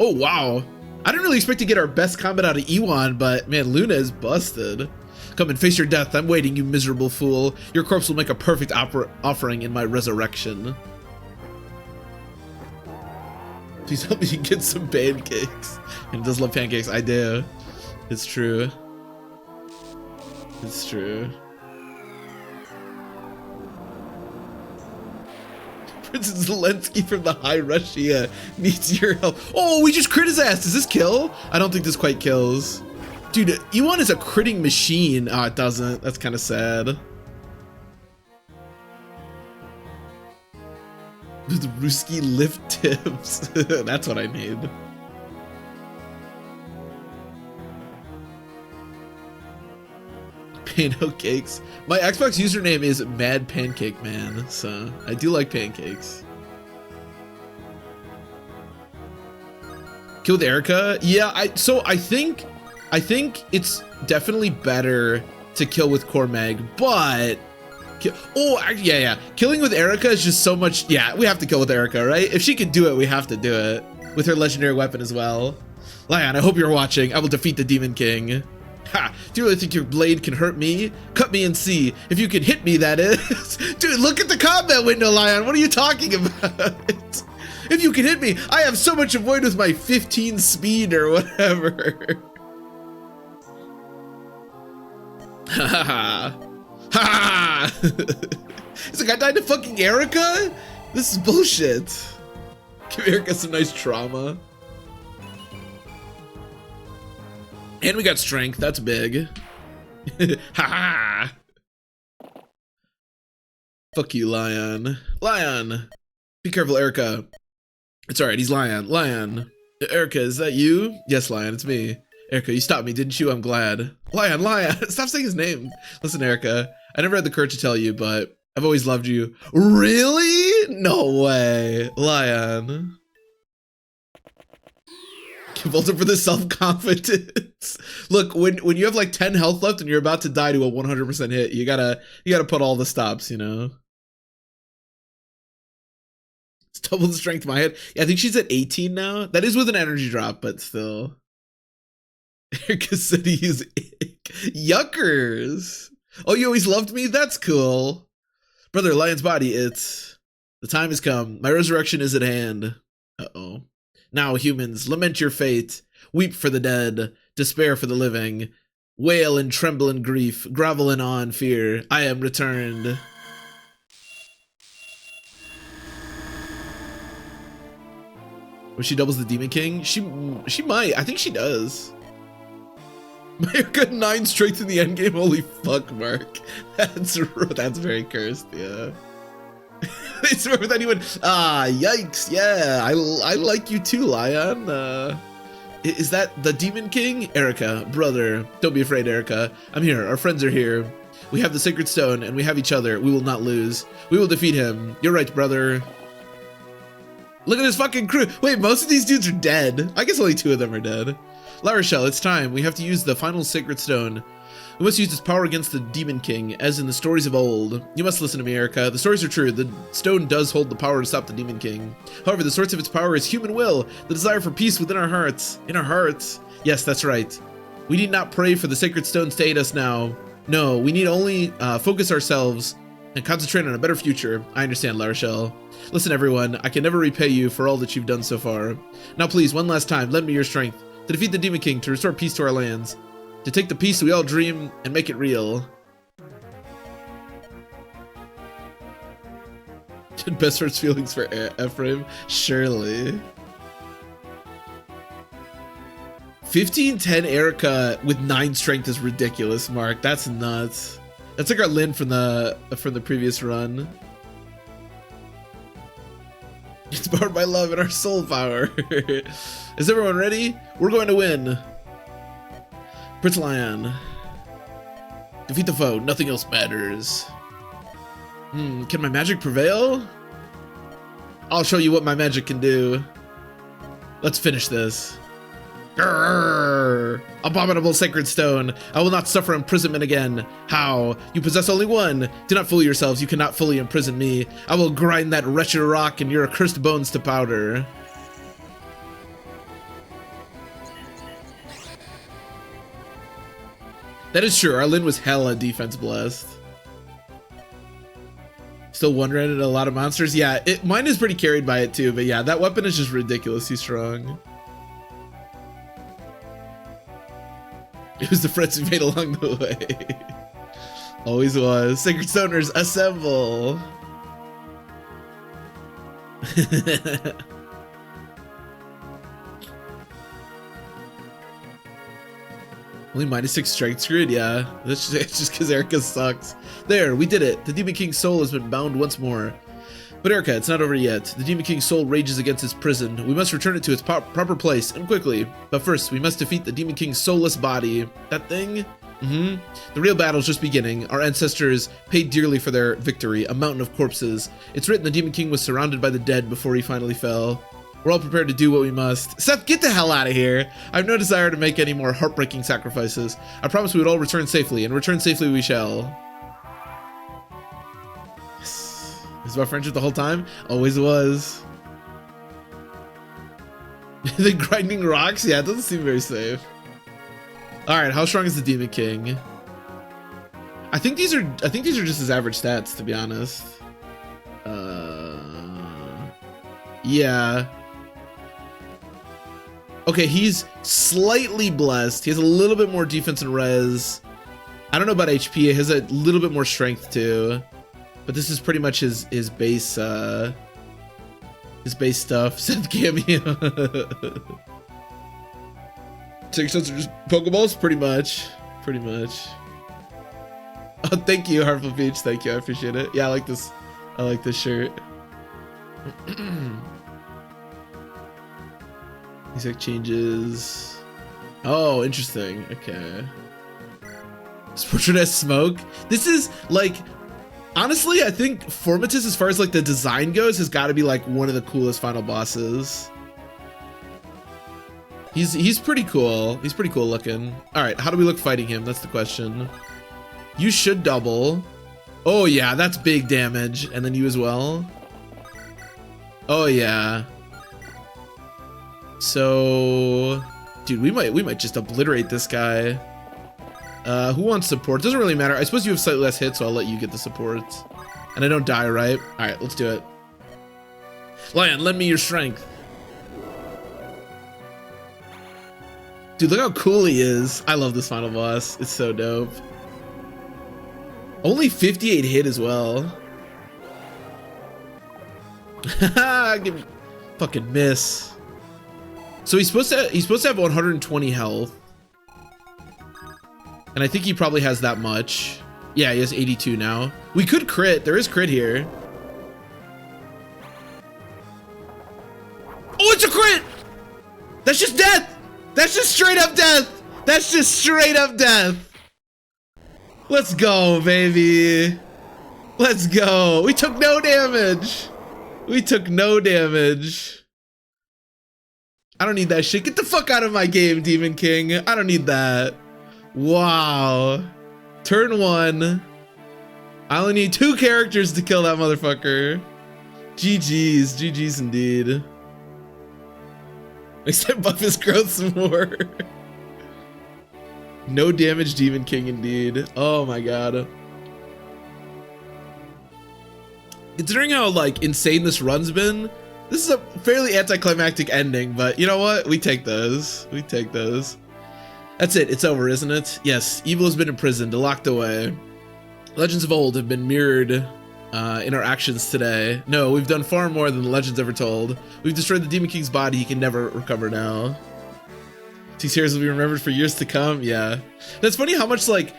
Oh, wow. I didn't really expect to get our best combat out of Ewan, but man, Luna is busted. Come and face your death. I'm waiting, you miserable fool. Your corpse will make a perfect offering in my resurrection. Please help me get some pancakes. And does love pancakes. I do. It's true. It's true. Princess Zelensky from the High Russia needs your help. Oh, we just crit his ass. Does this kill? I don't think this quite kills. Dude, Ewan is a critting machine. Oh, it doesn't. That's kind of sad. The Ruski lift tips. That's what I need. Pano cakes. My Xbox username is Mad Pancake Man, so I do like pancakes. Kill with Erica? Yeah, I think it's definitely better to kill with Cormag, but yeah. Killing with Erica is just so much. Yeah, we have to kill with Erica, right? If she can do it, we have to do it with her legendary weapon as well. Lyon, I hope you're watching. I will defeat the Demon King. Ha! Do you really think your blade can hurt me? Cut me and see. If you can hit me, that is. Dude, look at the combat window, Lyon. What are you talking about? If you can hit me, I have so much avoid with my 15 speed or whatever. Ha ha ha. Ha! He's like, I died to fucking Erica? This is bullshit. Give Erica some nice trauma. And we got strength. That's big. Ha ha. Fuck you, Lyon. Lyon. Be careful, Erica. It's alright, he's Lyon. Lyon. Erica, is that you? Yes, Lyon, it's me. Erica, you stopped me, didn't you? I'm glad. Lyon, Lyon. Stop saying his name. Listen, Erica, I never had the courage to tell you, but I've always loved you. Really? No way. Lyon. Vault for the self-confidence. Look, when you have like 10 health left and you're about to die to a 100% hit, you gotta put all the stops, you know? It's double the strength of my head. Yeah, I think she's at 18 now. That is with an energy drop, but still. Erica said he is ick. Yuckers. Oh, you always loved me? That's cool. Brother, Lion's body, it's... The time has come. My resurrection is at hand. Uh-oh. Now, humans, lament your fate. Weep for the dead. Despair for the living. Wail and tremble in grief. Grovel in awe and fear. I am returned. When she doubles the Demon King? She might. I think she does. My good 9 strength in the endgame. Holy fuck, Mark. That's very cursed, yeah. They swear with anyone. Ah, yikes. Yeah, I like you too, Lyon. Is that the Demon King? Erica, brother. Don't be afraid, Erica. I'm here. Our friends are here. We have the Sacred Stone, and we have each other. We will not lose. We will defeat him. You're right, brother. Look at this fucking crew. Wait, most of these dudes are dead. I guess only 2 of them are dead. La Rochelle, it's time. We have to use the final Sacred Stone. We must use its power against the Demon King, as in the stories of old. You must listen to me, Erica. The stories are true. The stone does hold the power to stop the Demon King. However, the source of its power is human will, the desire for peace within our hearts. In our hearts. Yes, that's right. We need not pray for the Sacred Stones to aid us now. No, we need only focus ourselves and concentrate on a better future. I understand, La Rochelle. Listen, everyone. I can never repay you for all that you've done so far. Now, please, one last time, lend me your strength to defeat the Demon King, to restore peace to our lands. To take the peace we all dream and make it real. Best first feelings for Ephraim? Surely. 1510 Erica with 9 strength is ridiculous, Mark. That's nuts. That's like our Lynn from the previous run. It's powered by love and our soul power. Is everyone ready? We're going to win. Prince Lyon. Defeat the foe. Nothing else matters. Can my magic prevail? I'll show you what my magic can do. Let's finish this. Grrr! Abominable sacred stone. I will not suffer imprisonment again. How? You possess only one. Do not fool yourselves. You cannot fully imprison me. I will grind that wretched rock and your accursed bones to powder. That is true. Our Lynn was hella defense blessed. Still wondering at a lot of monsters. Yeah, mine is pretty carried by it too. But yeah, that weapon is just ridiculously strong. It was the friends we made along the way. Always was. Sacred Stoners, assemble. Only -6 strength, screwed, yeah. It's just because Erica sucks. There, we did it. The Demon King's soul has been bound once more. But Erica, it's not over yet. The Demon King's soul rages against his prison. We must return it to its proper place, and quickly. But first, we must defeat the Demon King's soulless body. That thing? The real battle's just beginning. Our ancestors paid dearly for their victory, a mountain of corpses. It's written the Demon King was surrounded by the dead before he finally fell. We're all prepared to do what we must. Seth, get the hell out of here. I have no desire to make any more heartbreaking sacrifices. I promise we would all return safely, and return safely we shall. Yes. This is about friendship the whole time? Always was. The grinding rocks? Yeah, it doesn't seem very safe. Alright, how strong is the Demon King? I think these are just his average stats, to be honest. Yeah. Okay, he's slightly blessed. He has a little bit more defense and res. I don't know about HP. He has a little bit more strength too. But this is pretty much his base stuff. Seth cameo. Sacred Stones are just Pokeballs? Pretty much. Pretty much. Oh, thank you, Hartful Beach. Thank you. I appreciate it. Yeah, I like this. I like this shirt. Music changes. Oh, interesting. Okay. Sportrait as smoke. This is like, honestly, I think Formatus, as far as like the design goes, has got to be like one of the coolest final bosses. He's pretty cool. He's pretty cool looking. All right, how do we look fighting him? That's the question. You should double. Oh yeah, that's big damage. And then you as well. Oh yeah. So, dude, we might just obliterate this guy. Who wants support? Doesn't really matter. I suppose you have slightly less hits, so I'll let you get the support. And I don't die, right? All right, let's do it. Lyon, lend me your strength. Dude, look how cool he is. I love this final boss. It's so dope. Only 58 hit as well. Give me fucking miss. So he's supposed to have 120 health. And I think he probably has that much. Yeah, he has 82 now. We could crit. There is crit here. Oh, it's a crit! That's just death! That's just straight up death! That's just straight up death! Let's go, baby. Let's go. We took no damage. We took no damage. I don't need that shit. Get the fuck out of my game, Demon King. I don't need that. Wow. Turn 1. I only need 2 characters to kill that motherfucker. GG's. GG's indeed. Next time buff his growth some more. No damage, Demon King indeed. Oh my god. Considering how like insane this run's been, this is a fairly anticlimactic ending, but you know what? We take those. We take those. That's it. It's over, isn't it? Yes, evil has been imprisoned, locked away. Legends of old have been mirrored in our actions today. No, we've done far more than the legends ever told. We've destroyed the Demon King's body. He can never recover now. These heroes will be remembered for years to come. Yeah, that's funny how much like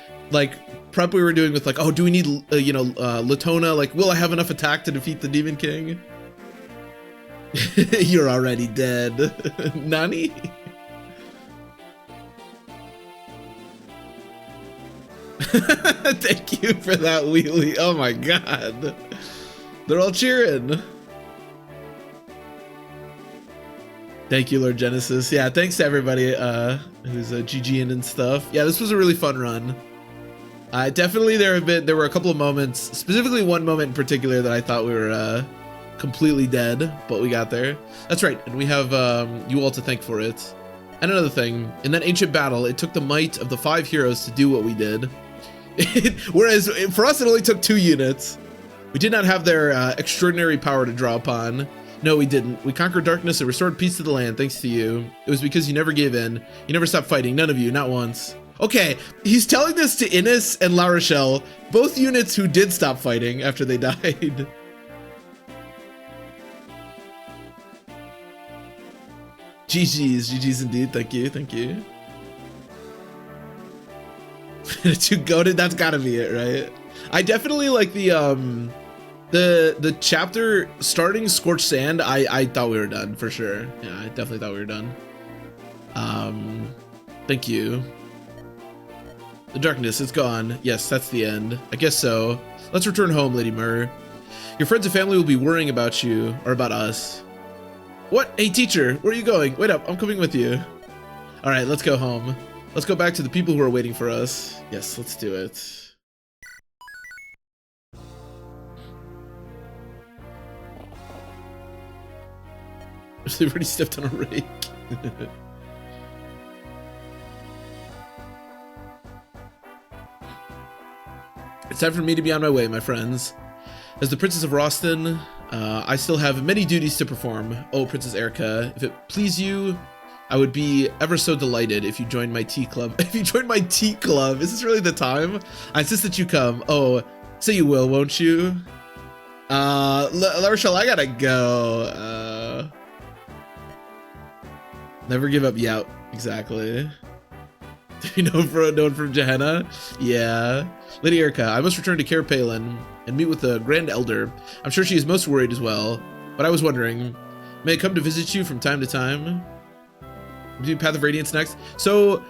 prep we were doing with like, oh, do we need Latona? Like, will I have enough attack to defeat the Demon King? You're already dead. Nani? Thank you for that wheelie. Oh my god. They're all cheering. Thank you, Lord Genesis. Yeah, thanks to everybody who's GGing and stuff. Yeah, this was a really fun run. Definitely there were a couple of moments, specifically one moment in particular that I thought we were completely dead, but we got there. That's right, and we have you all to thank for it. And another thing, in that ancient battle, it took the might of the 5 heroes to do what we did. Whereas for us, it only took 2 units. We did not have their extraordinary power to draw upon. No, we didn't. We conquered darkness and restored peace to the land thanks to you. It was because you never gave in. You never stopped fighting. None of you, not once. Okay, he's telling this to Innis and La Rochelle, both units who did stop fighting after they died. GG's indeed. Thank you, thank you. To go to, that's gotta be it, right? I definitely like the chapter starting Scorched Sand. I thought we were done for sure. Yeah, I definitely thought we were done. Thank you. The darkness, it's gone. Yes, that's the end. I guess so. Let's return home, Lady Myrrh. Your friends and family will be worrying about you, or about us. What? Hey, teacher, where are you going? Wait up, I'm coming with you. All right, let's go home. Let's go back to the people who are waiting for us. Yes, let's do it. They've already stepped on a rake. It's time for me to be on my way, my friends. As the Princess of Roston, I still have many duties to perform. Oh, Princess Erica, if it please you, I would be ever so delighted if you joined my tea club. If you joined my tea club, is this really the time? I insist that you come. Oh, say you will, won't you? La Rochelle, I gotta go. Never give up. Yeah, Exactly. Do you know known from Gehenna? Yeah. Lady Erica, I must return to Care Palin and meet with the Grand Elder. I'm sure she is most worried as well, but I was wondering, may I come to visit you from time to time? Do Path of Radiance next? So,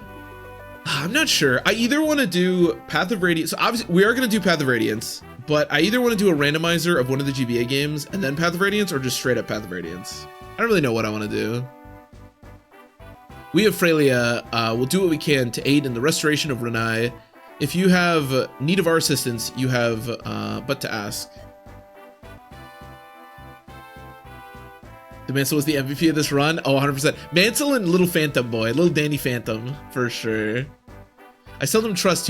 I'm not sure. I either want to do Path of Radiance. So obviously, we are going to do Path of Radiance, but I either want to do a randomizer of one of the GBA games and then Path of Radiance, or just straight up Path of Radiance. I don't really know what I want to do. We of Frelia will do what we can to aid in the restoration of Renai. If you have need of our assistance, you have but to ask. The Mansell was the MVP of this run? Oh, 100%. Mansell and Little Phantom Boy, Little Danny Phantom, for sure. I seldom trust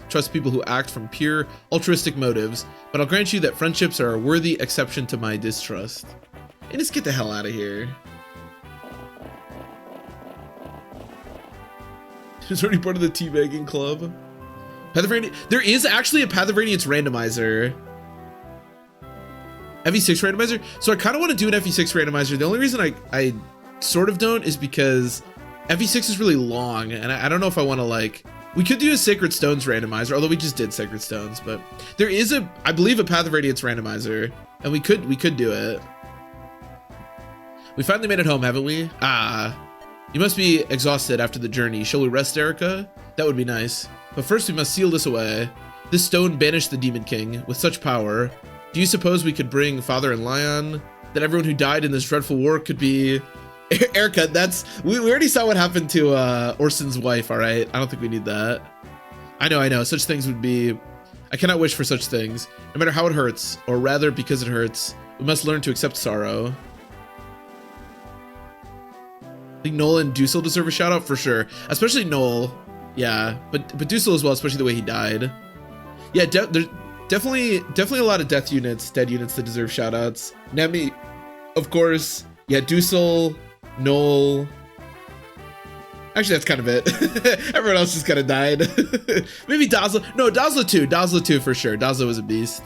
trust people who act from pure altruistic motives, but I'll grant you that friendships are a worthy exception to my distrust. And just get the hell out of here. He's already part of the teabagging club. Path of Radiance. There is actually a Path of Radiance randomizer. FE6 randomizer. So I kind of want to do an FE6 randomizer. The only reason I sort of don't is because FE6 is really long, and I don't know if I want to like. We could do a Sacred Stones randomizer, although we just did Sacred Stones. But there is I believe, a Path of Radiance randomizer, and we could do it. We finally made it home, haven't we? Ah. You must be exhausted after the journey. Shall we rest, Erica? That would be nice. But first we must seal this away. This stone banished the Demon King with such power. Do you suppose we could bring Father and Lyon? That everyone who died in this dreadful war could be... Erica, we already saw what happened to Orson's wife, alright? I don't think we need that. I know. Such things would be... I cannot wish for such things. No matter how it hurts, or rather because it hurts, we must learn to accept sorrow. I think Noel and Dussel deserve a shout out for sure, especially Noel. Yeah, but Dussel as well, especially the way he died. Yeah, there's definitely a lot of dead units that deserve shout outs. Nemi, of course. Yeah, Dussel, Noel. Actually, that's kind of it. Everyone else just kind of died. Maybe Dazla. No, Dazla too. Dazla too for sure. Dazla was a beast.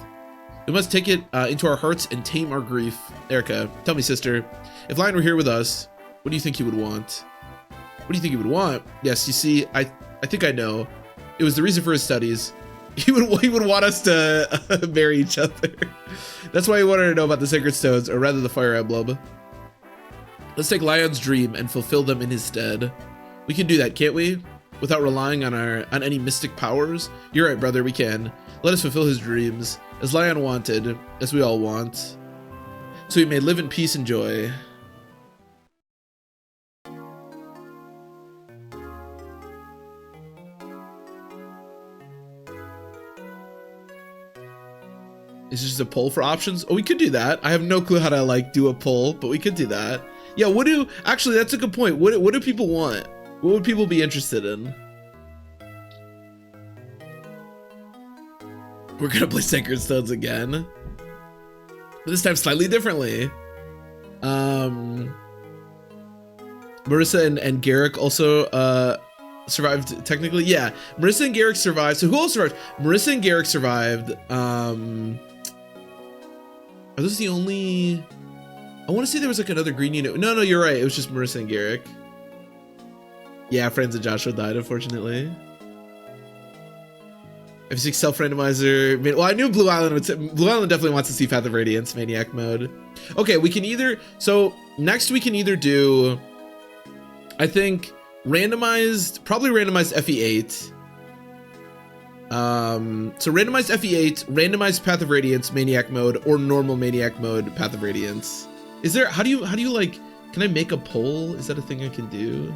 We must take it into our hearts and tame our grief. Erica, tell me, sister, if Lyon were here with us, what do you think he would want? What do you think he would want? Yes, you see, I think I know. It was the reason for his studies. He would want us to marry each other. That's why he wanted to know about the Sacred Stones, or rather the Fire Emblem. Let's take Lyon's dream and fulfill them in his stead. We can do that, can't we? Without relying on any mystic powers? You're right, brother, we can. Let us fulfill his dreams, as Lyon wanted, as we all want. So he may live in peace and joy. Is this just a poll for options? Oh, we could do that. I have no clue how to like do a poll, but we could do that. Yeah, actually, that's a good point. What do people want? What would people be interested in? We're gonna play Sacred Stones again. But this time slightly differently. Marissa and Garrick also survived technically. Yeah, Marissa and Garrick survived. So who else survived? Marissa and Garrick survived. Are those the only... I want to say there was like another green unit. No, you're right. It was just Marissa and Garrick. Yeah, Friends and Joshua died, unfortunately. F6 self-randomizer. Well, I knew Blue Island would say... Blue Island definitely wants to see Path of Radiance, Maniac mode. Okay, we can either... So, next we can either do... I think probably randomized FE8. So randomized FE8, randomized Path of Radiance, Maniac mode, or normal Maniac mode, Path of Radiance. Is there, how do you like, can I make a poll? Is that a thing I can do?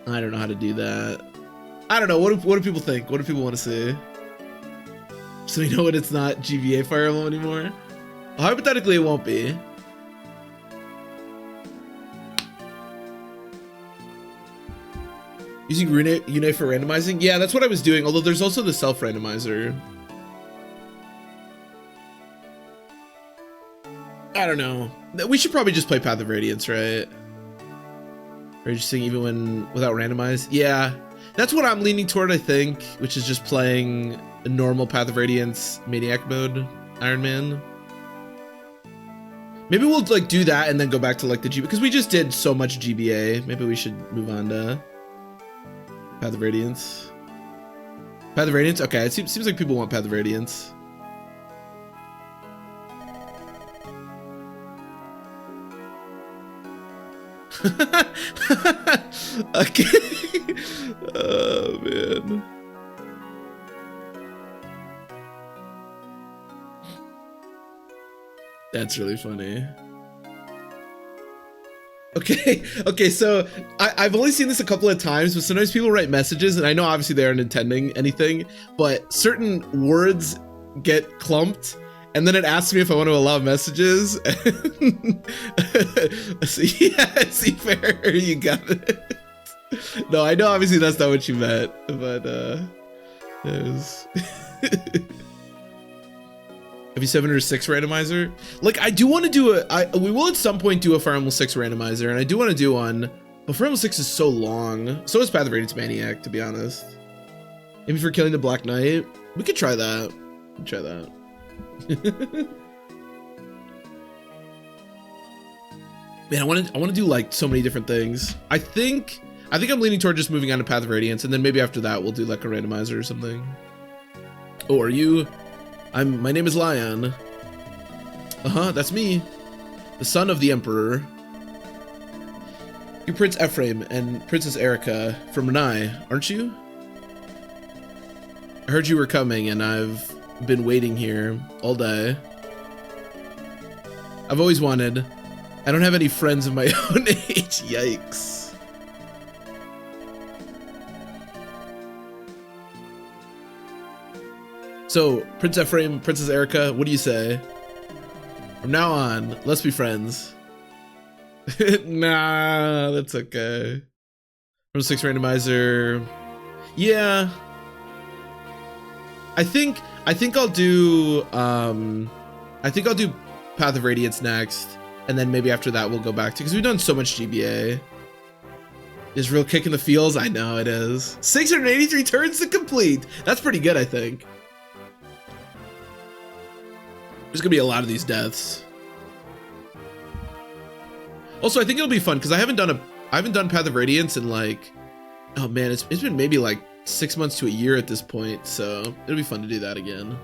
I don't know how to do that. I don't know, what do people think? What do people want to see? So we know when it's not GBA Fire Emblem anymore? Well, hypothetically, it won't be. Using Rune for randomizing? Yeah, that's what I was doing, although there's also the self-randomizer. I don't know. We should probably just play Path of Radiance, right? Or just saying even without randomized? Yeah, that's what I'm leaning toward, I think, which is just playing a normal Path of Radiance Maniac mode Iron Man. Maybe we'll like do that and then go back to like the GBA, because we just did so much GBA. Maybe we should move on to Path of Radiance. Path of Radiance? Okay, it seems like people want Path of Radiance. Okay. Oh man. That's really funny. Okay, so I've only seen this a couple of times, but sometimes people write messages, and I know obviously they aren't intending anything, but certain words get clumped, and then it asks me if I want to allow messages. See, fair, you got it. No, I know obviously that's not what you meant, but it was... Have you 7 or 6 randomizer? Like, I do want to do we will at some point do a Fire Emblem 6 randomizer, and I do want to do one, but Fire Emblem 6 is so long. So is Path of Radiance Maniac, to be honest. Maybe for killing the Black Knight. We could try that. Man, I want to do like so many different things. I think I'm leaning toward just moving on to Path of Radiance, and then maybe after that we'll do like a randomizer or something. Oh, are you? My name is Lyon. That's me. The son of the Emperor. You're Prince Ephraim and Princess Erica from Renai, aren't you? I heard you were coming, and I've been waiting here all day. I've always wanted. I don't have any friends of my own age. Yikes. So, Prince Ephraim, Princess Erica, what do you say? From now on, let's be friends. Nah, that's okay. From 6 randomizer. Yeah. I think I'll do Path of Radiance next, and then maybe after that we'll go back to, because we've done so much GBA. Is real kick in the feels? I know it is. 683 turns to complete. That's pretty good, I think. There's gonna be a lot of these deaths. Also, I think it'll be fun because I haven't done Path of Radiance in like, oh man, it's been maybe like 6 months to a year at this point, so it'll be fun to do that again.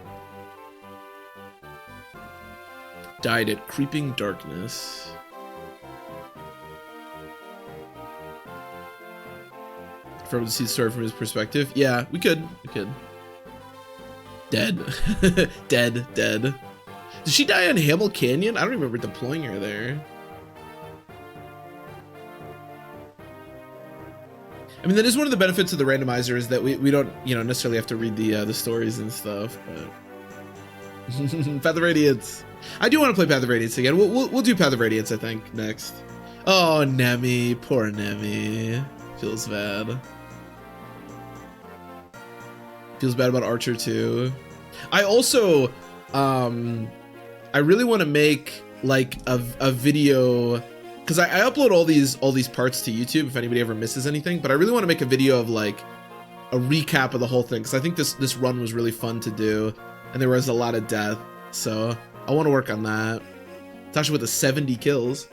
Died at Creeping Darkness. From to see the story from his perspective. Yeah, we could. Dead. Dead. Did she die on Hamel Canyon? I don't remember deploying her there. I mean, that is one of the benefits of the randomizer, is that we don't, necessarily have to read the stories and stuff, but... Path of Radiance. I do want to play Path of Radiance again. We'll do Path of Radiance, I think, next. Oh, Nemi. Poor Nemi. Feels bad. Feels bad about Archer, too. I also... I really want to make like a video, because I upload all these parts to YouTube if anybody ever misses anything, but I really want to make a video of like a recap of the whole thing, because I think this run was really fun to do, and there was a lot of death, so I want to work on that. Tasha with the 70 kills.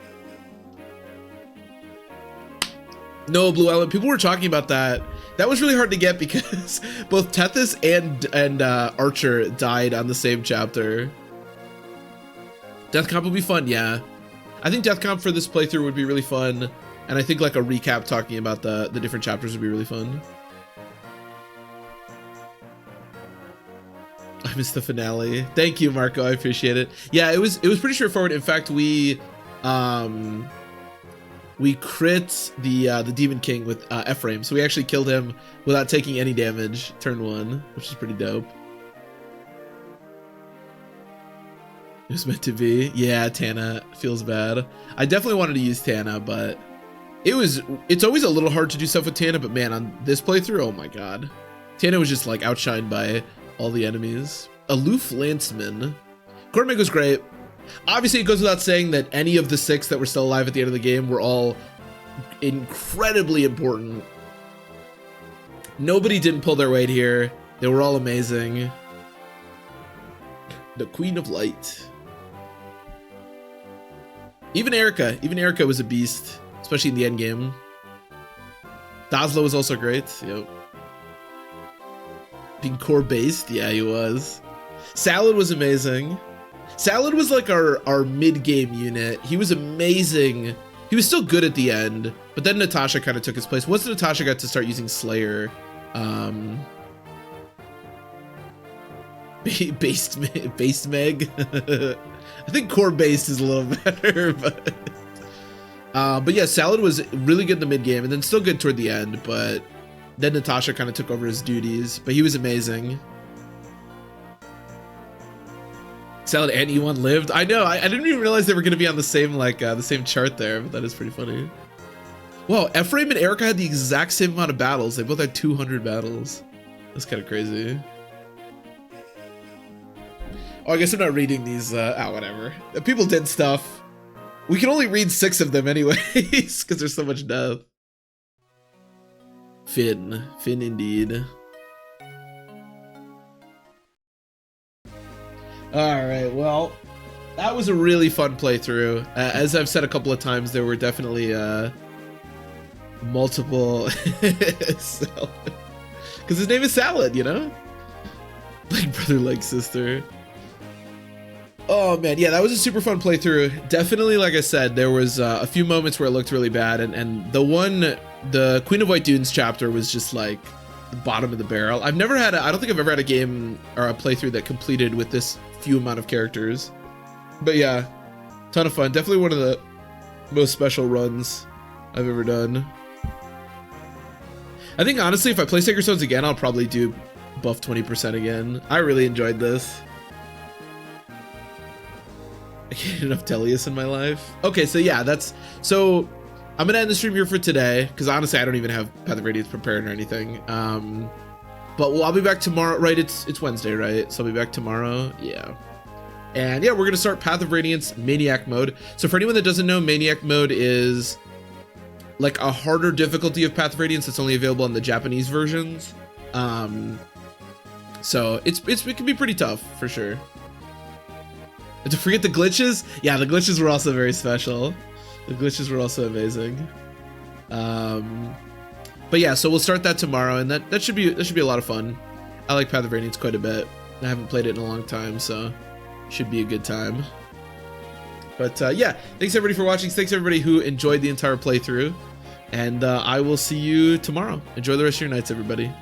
No, Blue Island. People were talking about that. That was really hard to get because both Tethys and Archer died on the same chapter. Death Comp would be fun, yeah. I think Death Comp for this playthrough would be really fun, and I think like a recap talking about the different chapters would be really fun. I missed the finale. Thank you, Marco. I appreciate it. Yeah, it was pretty straightforward. In fact, we crit the Demon King with Ephraim, so we actually killed him without taking any damage turn 1, which is pretty dope. It was meant to be. Yeah, Tana feels bad. I definitely wanted to use Tana, but it's always a little hard to do stuff with Tana, but man, on this playthrough, oh my god. Tana was just like outshined by all the enemies. Aloof Lanceman. Cormac was great. Obviously, it goes without saying that any of the 6 that were still alive at the end of the game were all incredibly important. Nobody didn't pull their weight here. They were all amazing. The Queen of Light. Even Erica was a beast, especially in the end game. Dazlo was also great. Yep. Being core based, yeah, he was. Salad was amazing. Salad was like our mid game unit. He was amazing. He was still good at the end, but then Natasha kind of took his place. Once Natasha got to start using Slayer, based Meg. I think core based is a little better, but yeah, Salad was really good in the mid game and then still good toward the end, but then Natasha kind of took over his duties, but he was amazing. Salad and E1 lived. I know. I didn't even realize they were going to be on the same the same chart there, but that is pretty funny. Wow, Ephraim and Erica had the exact same amount of battles. They both had 200 battles. That's kind of crazy. Oh, I guess I'm not reading these. Whatever. People did stuff. We can only read 6 of them anyways, because there's so much death. Finn indeed. All right, well, that was a really fun playthrough. As I've said a couple of times, there were definitely multiple because his name is Salad, you know? Like brother, like sister. Oh man, yeah, that was a super fun playthrough. Definitely, like I said, there was a few moments where it looked really bad, and the Queen of White Dunes chapter was just like the bottom of the barrel. I don't think I've ever had a game or a playthrough that completed with this few amount of characters. But yeah, ton of fun. Definitely one of the most special runs I've ever done. I think honestly, if I play Sacred Stones again, I'll probably do buff 20% again. I really enjoyed this. I can't get enough Tellius in my life. Okay, so yeah, so I'm gonna end the stream here for today, because honestly I don't even have Path of Radiance prepared or anything. But I'll be back tomorrow, right? It's Wednesday, right? So I'll be back tomorrow. Yeah. And yeah, we're gonna start Path of Radiance Maniac mode. So for anyone that doesn't know, Maniac mode is like a harder difficulty of Path of Radiance that's only available on the Japanese versions. So it can be pretty tough for sure. And to forget the glitches, yeah, the glitches were also very special. The glitches were also amazing. But yeah, so we'll start that tomorrow, and that should be a lot of fun. I like Path of Radiance quite a bit. I haven't played it in a long time, so should be a good time. But yeah, thanks everybody for watching. Thanks everybody who enjoyed the entire playthrough, and I will see you tomorrow. Enjoy the rest of your nights, everybody.